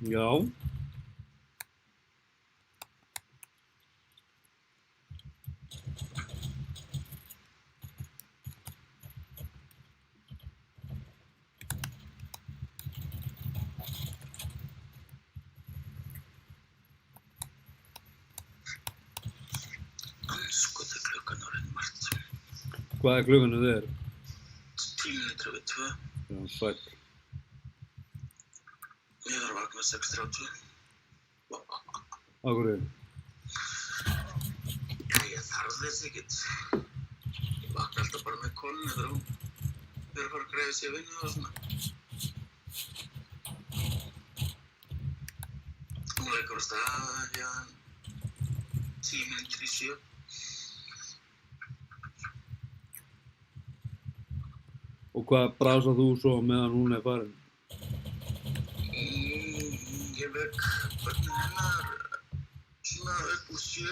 Já. Andskoti klukkan orðin margt. Hvað er klukkan þið er? 10 mínútur yfir 2. Já, sæll. Ég þarf að vakna 6:30. Af hverju? Ég þarf þess ekkert. Ég vakna alltaf bara með konunni þegar hún er að fara að greiða sér vinnu og svona. Hún leikur á stað hérna 10 mínútur í 7. Og hvað brasa þú svo meðan hún er farin? Ég vekk börnin hennar svona upp úr 7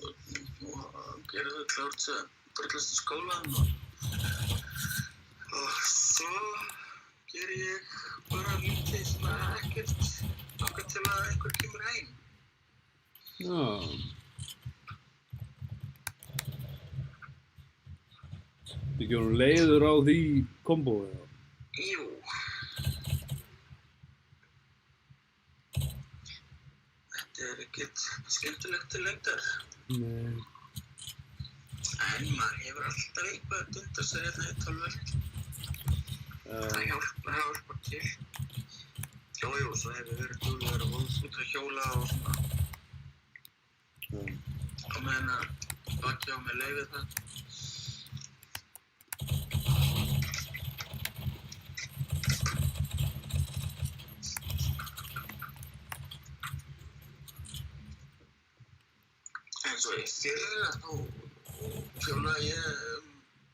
og gerði þau klárt að drullast í skólann og svo geri ég bara lítið svona ekkert þangað til að einhver kemur heim. Já. Þið ekki honum leiður á því kombói eða? Jú. Þetta er ekkert skemmtilegt til lengdar. Nei. En maður hefur alltaf eitthvað að dunda sér hérna í tölvöld. Það hjálpar til. Jú, svo hef ég verið duglegur að út að hjóla og svona. Já. Á meðan að vakja á mig leyfið það. En svo í fyrra þá hjólaði ég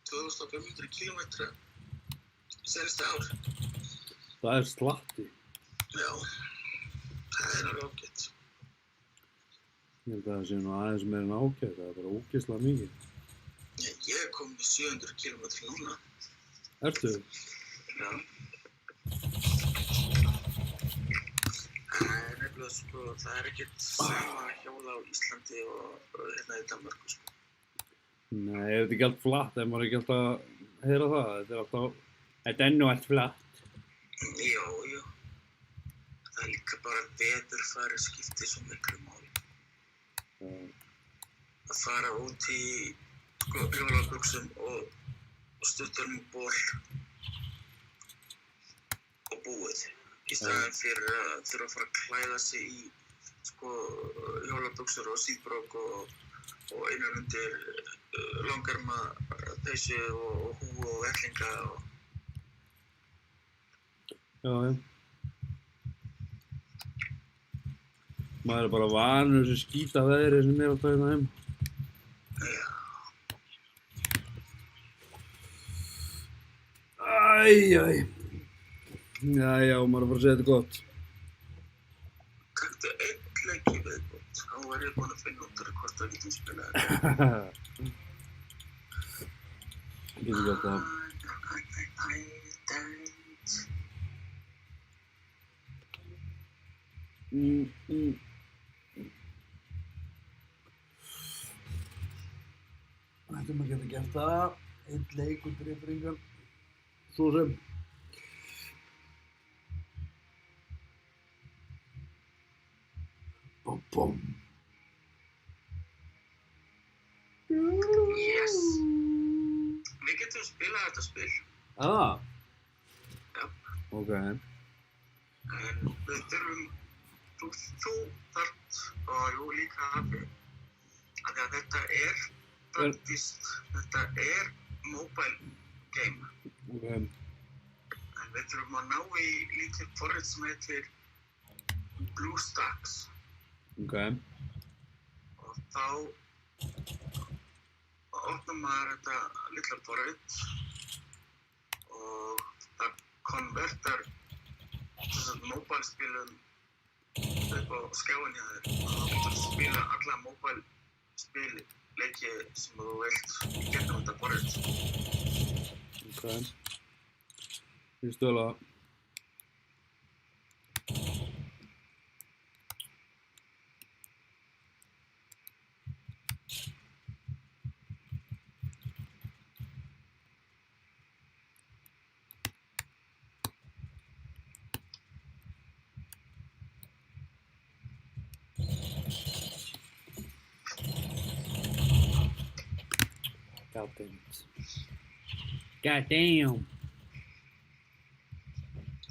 2500 kílómetra senasta ár. Það er slatti. Já, það er alveg ágætt. Ég held að það sé nú aðeins meira en ágætt, það er bara ógeðslega mikið. Ég er komin í 700 kílómetra núna. Ertu? Já. Það er nefnilega sko, það er ekkert sama að hjóla á Íslandi og hérna í Danmörku sko. Nei, er þetta ekki allt flatt? Er maður ekki alltaf að heyra það? Þetta er nú allt flatt. Jú. Það er líka bara veðurfari skiptir svo miklu máli. Að fara út í sko hjólabuxum og stuttum ból og búið. Í staðinn fyrir að þurfa að fara að klæða sig í sko hjólabuxur og síðbrók og innan undir langerma peysu og húfu og vettlinga og... Já. Maður er bara vanur þessu skíta veðri sem er alltaf hérna heim. Já. Já, maður er bara að segja þetta gott. Taktu einn leik í viðbót, þá var ég búinn að finna út af hvort það getum spilað. Getur gert það. Ættum að geta gert það. Einn leik undir yfiringan. Svo sem. Bom. Yes. Við getum spilað þetta spil. Já. Ok. En við þurfum, þú þarft og jú líka hafi, að þetta er praktist, þetta er mobile game. Ok. En við þurfum að ná í lítið forrit sem heitir BlueStacks. Ok. Og þá opnar maður þetta litla forrit og það konvertar þessum mobile-spilum upp á skjáin hjá þér og þá getur spila alla mobile-spil leiki sem þú vilt í gegnum þetta forrit. Ok. Ég stöla það.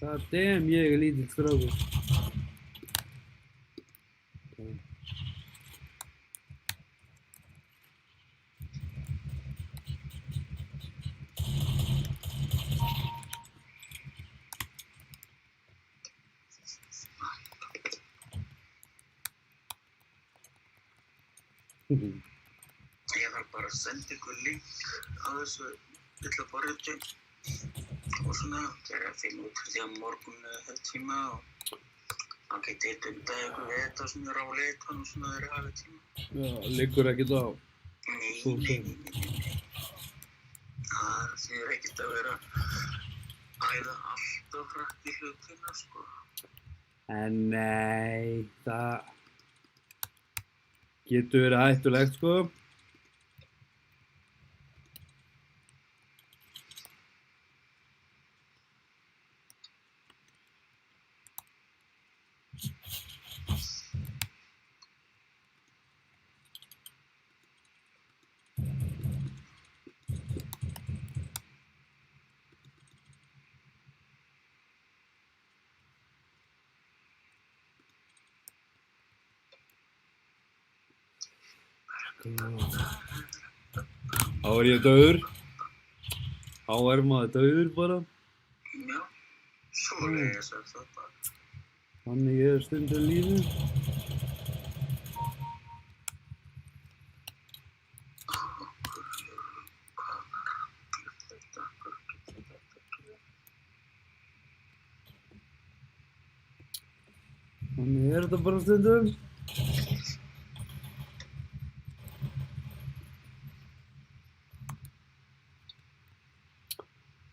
God damn, ég er lítill strákur. Ég þarf bara að senda ykkur link á þessu litla forriti og svona þegar ég finna út því að morgun hef tíma og þá geti ég dundað ykkur við þetta sem er á leitan og svona þegar ég hafi tíma. Já, liggur ekkert á. Nei. Það þýðir ekkert að vera æða alltaf hratt í hlutina, sko. En nei, það getur verið hættulegt, sko. Þá er ég dauður. Þá er maður dauður bara. Já, svoleiðis er það bara. Þannig er stundum lífið. Þannig er þetta bara stundum.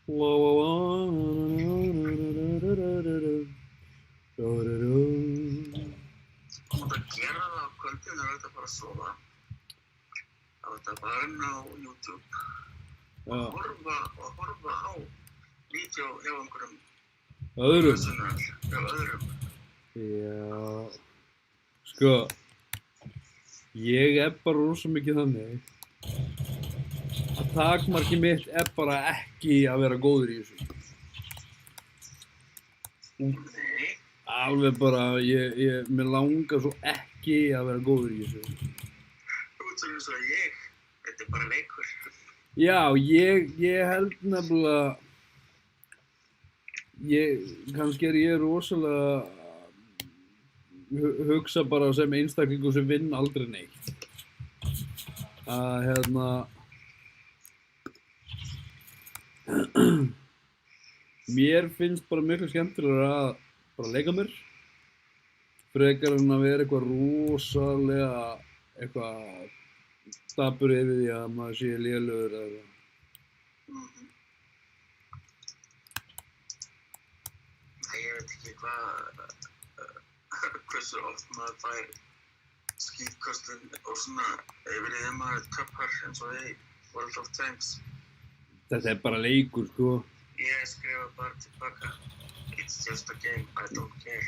La la la nættunum er þetta bara að sofa. Það var þetta bara inn á YouTube og horfa á vídeo hjá einhverjum öðrum. Já, sko, ég bara rosa mikið þannig að takmarkið mitt bara ekki að vera góður í þessu. Nei. Alveg bara, mér langar svo ekki að vera góður í þessu. Þú ert svona eins og ég, þetta er bara leikur. Já, ég held nefnilega, kannski ég rosalega hugsa bara sem einstaklingur sem vinn aldrei neitt. Að mér finnst bara miklu skemmtilegra að bara leika mér frekar en að vera eitthvað rosalega eitthvað dapur yfir því að maður sé lélegur eða eitthvað. Ég veit ekki hversu oft maður fær skítkostinn og svona yfir því að maður tappar eins og í World of Tanks. Þetta er bara leikur, sko. Ég skrifa bara tilbaka. It's just a game, I don't care.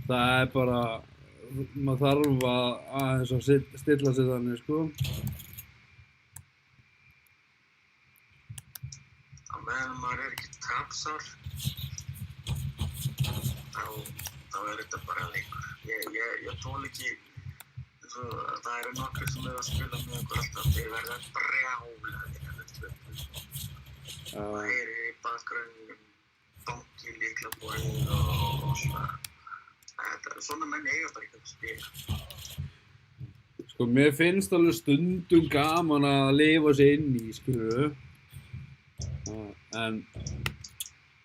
Það er bara, maður þarf að stilla sig þannig, sko. Á meðan maður er ekki tapsár, þá er þetta bara leikur. Ég þoli ekki, það eru nokkrir sem eru að spila með okkur alltaf, þeir verða brjálaðir ef þeir töpuðu. Það er í bakgrunninum banki, lyklaborðið og svona. Svona menn eiga bara ekki að spila. Sko, mér finnst alveg stundum gaman að lifa sig inn í, skilurðu. En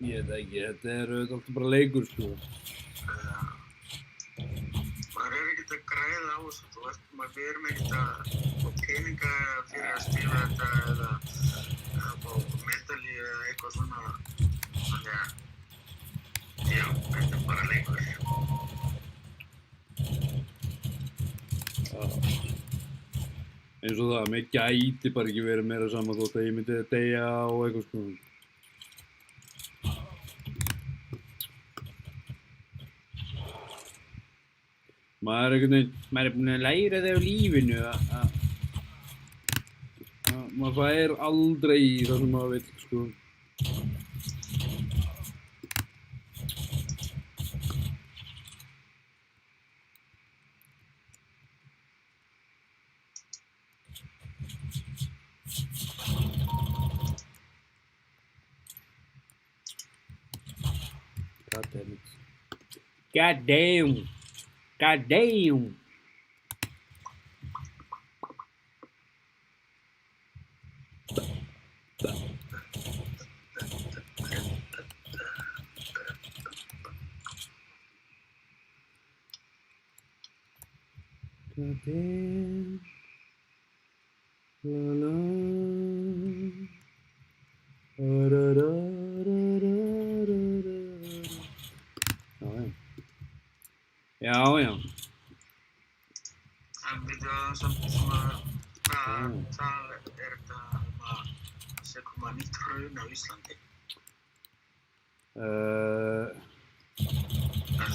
ég veit ekki, þetta er alltaf bara leikur, sko. Maður er ekkert að græða á þessu, við erum ekkert að fá peninga fyrir að spila þetta eða fá medalji eða eitthvað svona. Þannig að, já, þetta er bara leikur. Eins og það, mér gæti bara ekki verið meira saman þótt að ég myndi deyja og eitthvað, sko. Maður er búinn að læra það á lífinu að maður fær aldrei í það sem maður vill, sko. God damn it. God damn. God damn! God damn. La la. Da da da da da. Já, já. En við samt svona, hvað er þetta að sé koma nýtt hraun á Íslandi? Er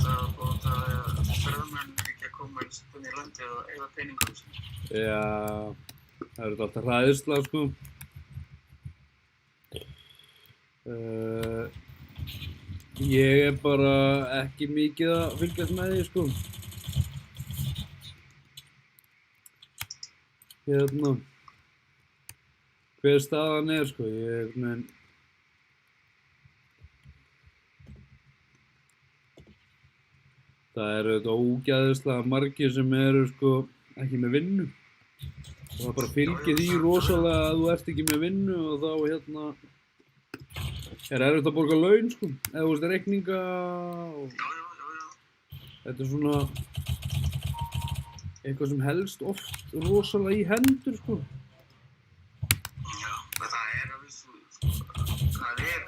það búið að ferðamenn ekki að koma inn í landi og eyða peningum sinni? Já, það eru alltaf hræðsla, sko. Ég bara ekki mikið að fylgjast með því, sko. Hver staðan er, sko, það eru þetta ógæðislega margir sem eru, sko, ekki með vinnu. Og það bara fylgir því rosalega að þú ert ekki með vinnu og þá, er erfitt að borga laun, sko, eða þú veist, reikninga og þetta er svona eitthvað sem helst oft rosalega í hendur, sko. Já, það er að vissu, sko, það er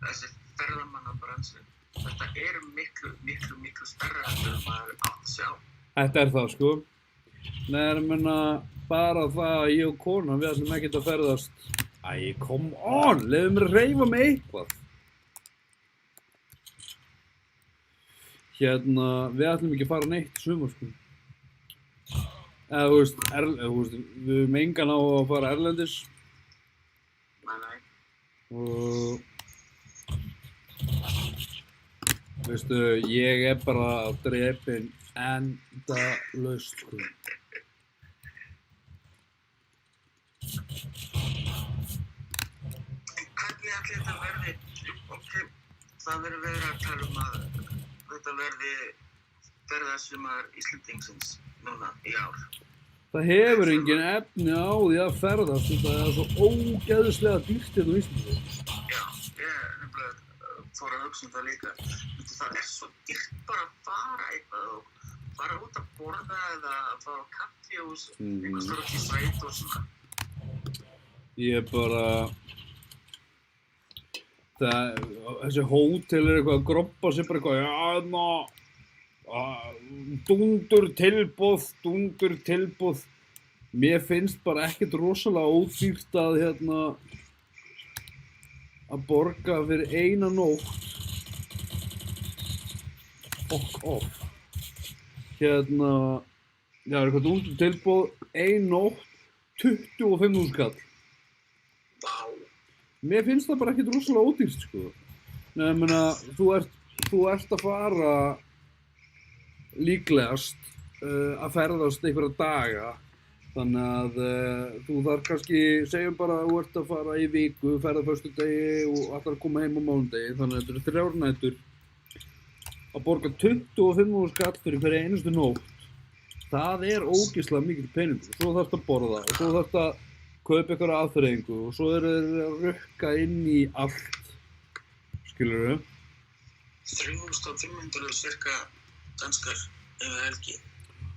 þessi ferðamannabransi, þetta er miklu stærra heldur en maður átt að sjá. Þetta það, sko. Nei, ég meina, bara það að ég og konan, við ætlum ekkert að ferðast. Æ, come on, leyfðu mér að hreyfa mig eitthvað. Við ætlum ekki að fara neitt í sumar, sko. Eða, þú veist, við höfum engan á að fara erlendis. Nei. Og, veistu, ég bara drepinn endalaust, sko. Hvernig ætli þetta verði? Ok, það verið að tala að þetta verði ferðasumar Íslandingsins núna í ár. Það hefur engin efni á því að ferðast, þetta svo ógeðslega dýrt hérna á Íslandi. Já, ég nefnilega fór að hugsa það líka. Það svo dýrt bara að fara eitthvað og fara út að borða eða að fara á kaffihús, eitthvað stór út í sveit og svona. Ég bara... Þessi hótel eitthvað að groppa sér bara eitthvað, dundur tilboð. Mér finnst bara ekkert rosalega ódýrt að borga fyrir eina nótt. Fuck off. Já, eitthvað dundur tilboð, ein nótt, 25.000 kall. Vá. Mér finnst það bara ekkert rosalega ódýrt, sko. Nei, ég meina, þú ert að fara líklegast að ferðast einhverja daga. Þannig að þú þarf kannski, segjum bara að þú ert að fara í viku, ferða föstudegi og ætlar að koma heim á mánudegi. Þannig að þetta eru 3 nætur. Að borga 25.000 kall fyrir hverja einustu nótt. Það ógeðslega mikill peningur. Svo þarftu að borða og svo þarftu að kaupa einhverja aðþreyingu og svo þeir að rukka inn í allt. Skilurðu? 3.500 cirka danskar yfir helgi,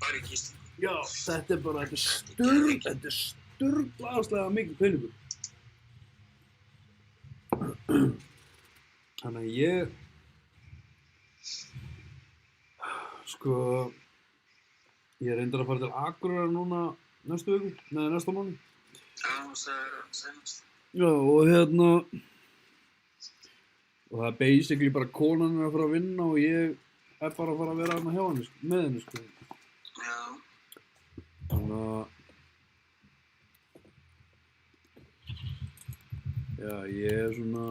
bara í gistingu. Já, þetta er sturglaðslega mikill peningur. Þannig að ég, sko, ég reyndar að fara til Akureyrar núna næstu viku, neða næsta mánuð. Já, það senast. Já, og og það basically bara konan að fara að vinna og ég bara að fara að vera þarna hjá henni, með henni, sko. Já. Þannig að, já, ég svona,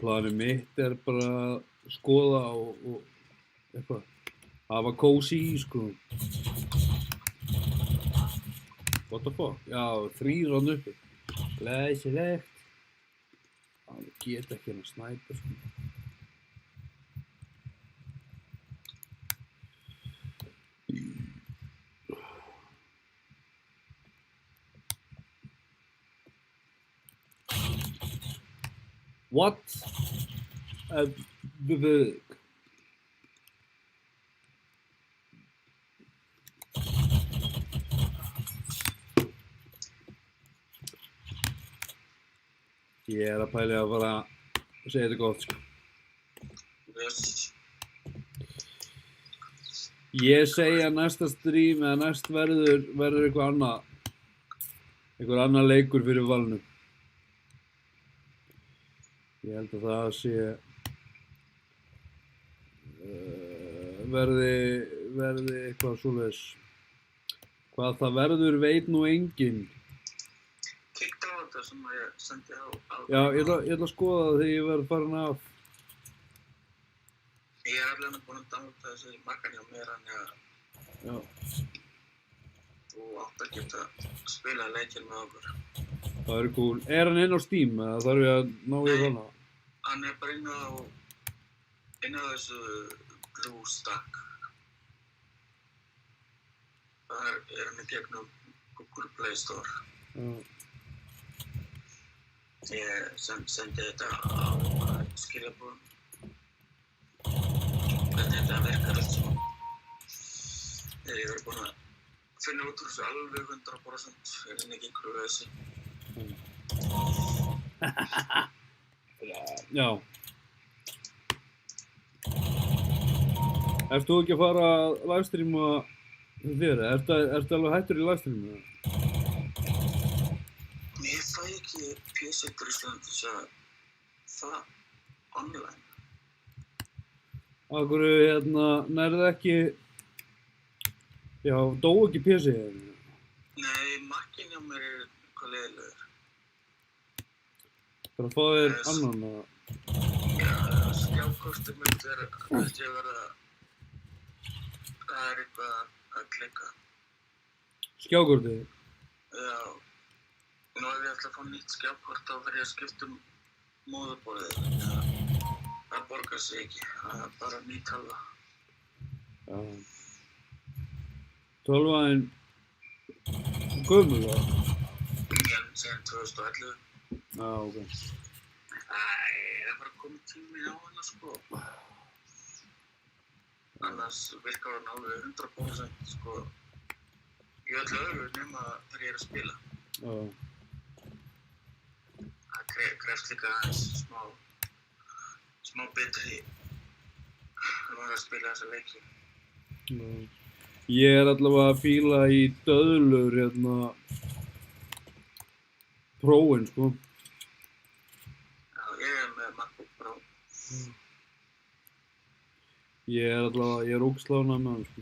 planið mitt bara að skoða og eitthvað, hafa kósí í, sko. What the fuck? Já, 3 rann uppi. Glæsilegt. Það get ekki að snæpa, sko. What? Ég að pæli að fara að segja þetta gott, sko. Yes. Ég segi að næsta stream eða næst verður einhver annar leikur fyrir Valnum. Ég held að það sé verði eitthvað svoleiðis. Hvað það verður veit nú enginn. Kíktu á þetta sem ég sendi á. Já, ég ætla að skoða það þegar ég verð farin af. Ég alveg búinn að downloada þessi makkan hjá mér, þannig Já. Þú átt að geta spila leikinn með okkur. Það er cool. Er hann inn á Steam eða þarf ég að ná í hana? Hann bara inn á þessu BlueStack. Það hann í gegnum Google Play Store. Já. Ég sendi þetta á skilaboðum. Hvernig þetta virkar allt saman. Þegar ég verið búinn að finna út úr þessu alveg 100%, er ekki einhverju vegsi. Já. Ert þú ekki að fara að livestreama þér? Ertu alveg hættur í livestreamu? Ég fæ ekki PC til Ísland þess að það online. Af hverju, nærðu ekki... Já, dó ekki PC? Nei, Maccinn hjá mér er eitthvað leiðilegur. Bara að fá þér annan að... Já, skjákortið mitt held ég að verða... Það er eitthvað að klikka. Skjákortið? Já. Nú ef ég ætla að fá nýtt skjákort þá verð ég að skipta móðurborðið. Það borgar sig ekki. Það er bara ný tölva. Já. Tölvaðin... gömul, eða? Síðan 2011. Já, ok. Það er bara komið tími á hana, sko. Annars virkar hann alveg 100%, sko. Í öllu öðru nema þegar ég er að spila. Já. Það krefst líka aðeins smá betri að spila þessa leiki. Já. Ég er allavega að fíla í döðlur, prófin, sko. Já, ég er með MacBook Pro. Ég er ógeðslega ánægður með hann, sko.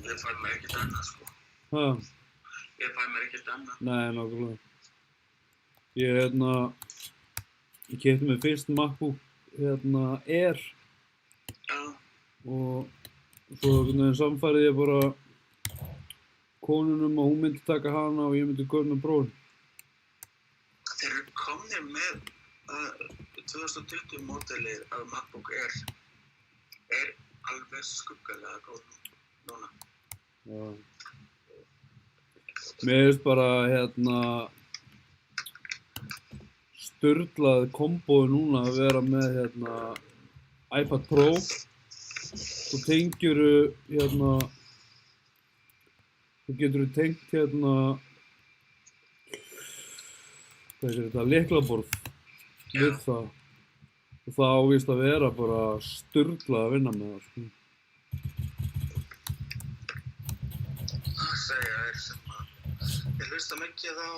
Ég fæ mér ekkert annað, sko. Ha? Ég fæ mér ekkert annað. Nei, nákvæmlega. Ég keypti mér fyrst MacBook, Air. Já. Og svo einhvern veginn samfærið ég bara konunum og hún myndi taka hana og ég myndi kaupa með prófin. Þeir eru komnir með 2020 módelið af MacBook Air er alveg skuggalega góð núna. Já. Mér finnst bara sturlað kombóið núna að vera með iPad Pro. Svo tengjuru þú getur tengt hvað er þetta, lyklaborð við það. Og það ávist að vera bara sturlað að vinna með það, sko. Það segja þér sem að ég hlusta mikið á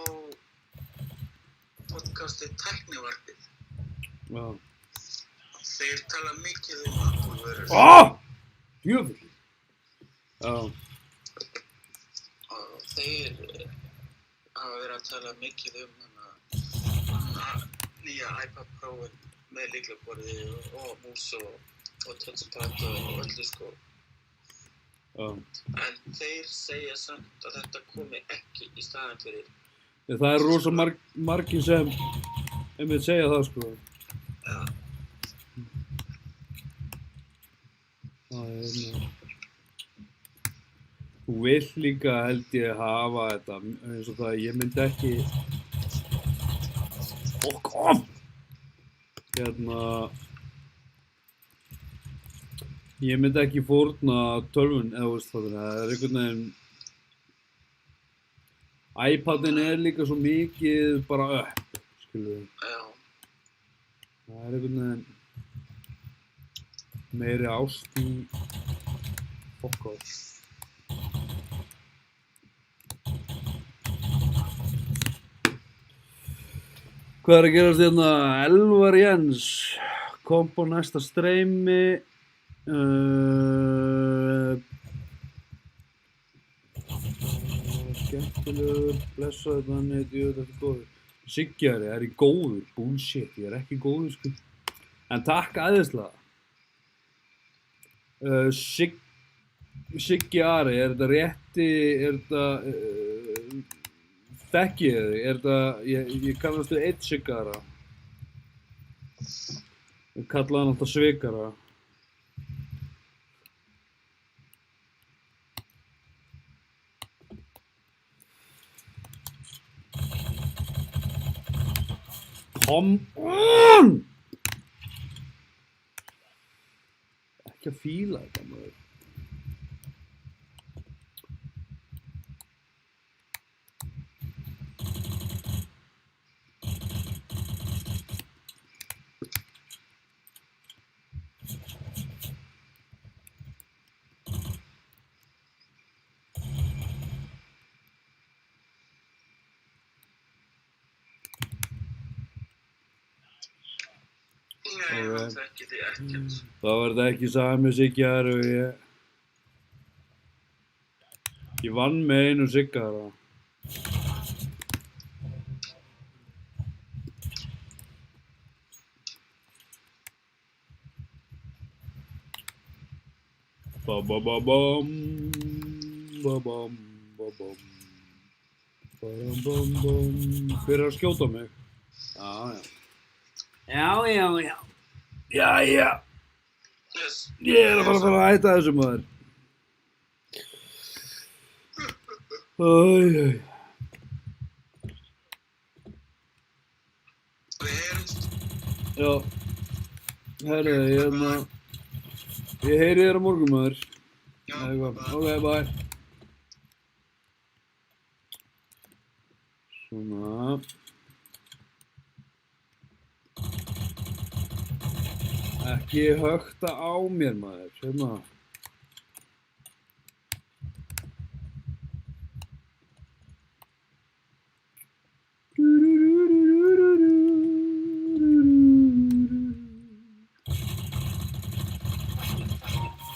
podcastið Tæknivarpið. Já. Þeir tala mikið Apple-vörur. Djöfull! Já. Og þeir hafa verið að tala mikið nýja iPad Pro-in með lyklaborði og mús og touchpad og öllu, sko. Já. En þeir segja samt að þetta komi ekki í staðinn fyrir. Það er rosa margir sem einmitt segja það, sko. Já. Þú vill líka, held ég, hafa þetta eins og það, ég myndi ekki ég myndi ekki fórna tölvun, eða veist það er einhvern veginn iPadin er líka svo mikið bara upp, skilur. Já. Það er einhvern veginn meiri ást í fokk á. Hvað er að gerast hérna? Elvar Jens kom á næsta streymi. Skemmtilegur, blessaður þannig, þetta er góður. Siggjari, er ég góður? Bullshit, ég er ekki góður, sko. En takk æðislega. Siggjari, er þetta rétti, er þetta, þekkið þig, er þetta, ég kannast við einn Siggara. Ég kallaði hann alltaf Svikara. Come on! Ekki að fíla þetta, maður. Nei, hann þekki þig ekkert. Þá var þetta ekki sami Siggar og ég vann með einu Sigga þarna. Ba-ba-ba-bam, ba-bam, ba-bam, ba-bam-bam-bam. Hver að skjóta mig? Já. Jæja. Yes. Ég að fara að hætta þessu maður. Æj. Já. Herri, ég heyri þér á morgun maður. Já, Ok, bye. Svona. Ekki hökta á mér maður, hérna.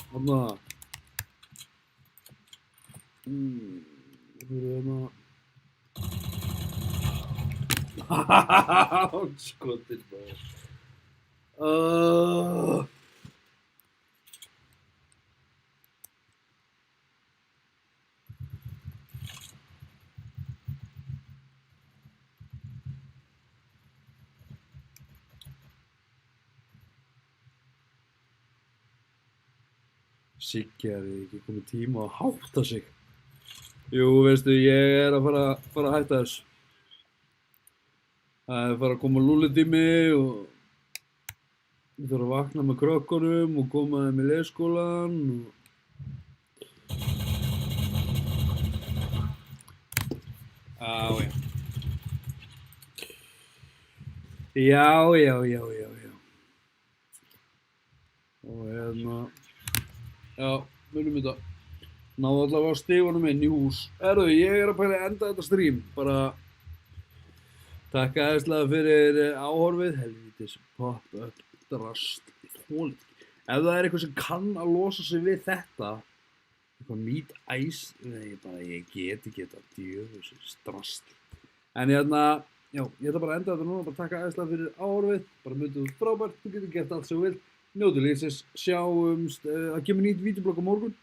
Hérna. Hérna. Hahaha, skotir maður. Siggi, er ekki komið tíma að hátta sig? Jú, veistu, ég að fara að hætta þessu. Það fara að koma lúllitími og ég þarf að vakna með krökkunum og koma þeim í leikskólann og... Já. Og hérna... Já, munum þetta. Náðu allavega stigunum inn í hús. Herðu, ég að pæla að enda þetta stream. Bara... Takk æðislega fyrir áhorfið. Helvítis pop-up drast. Þolið. Ef það eitthvað sem kann að losa sig við þetta, eitthvað meat ice, ég get ekki þetta djöfusins drast. En hérna, já, ég ætla bara að enda þetta núna, bara takk æðislega fyrir áhorfið, bara myndu þú frábært, þú getur gert allt sem þú vilt, njótu lífsins, sjáumst, það kemur nýtt vídeoblogg á morgun.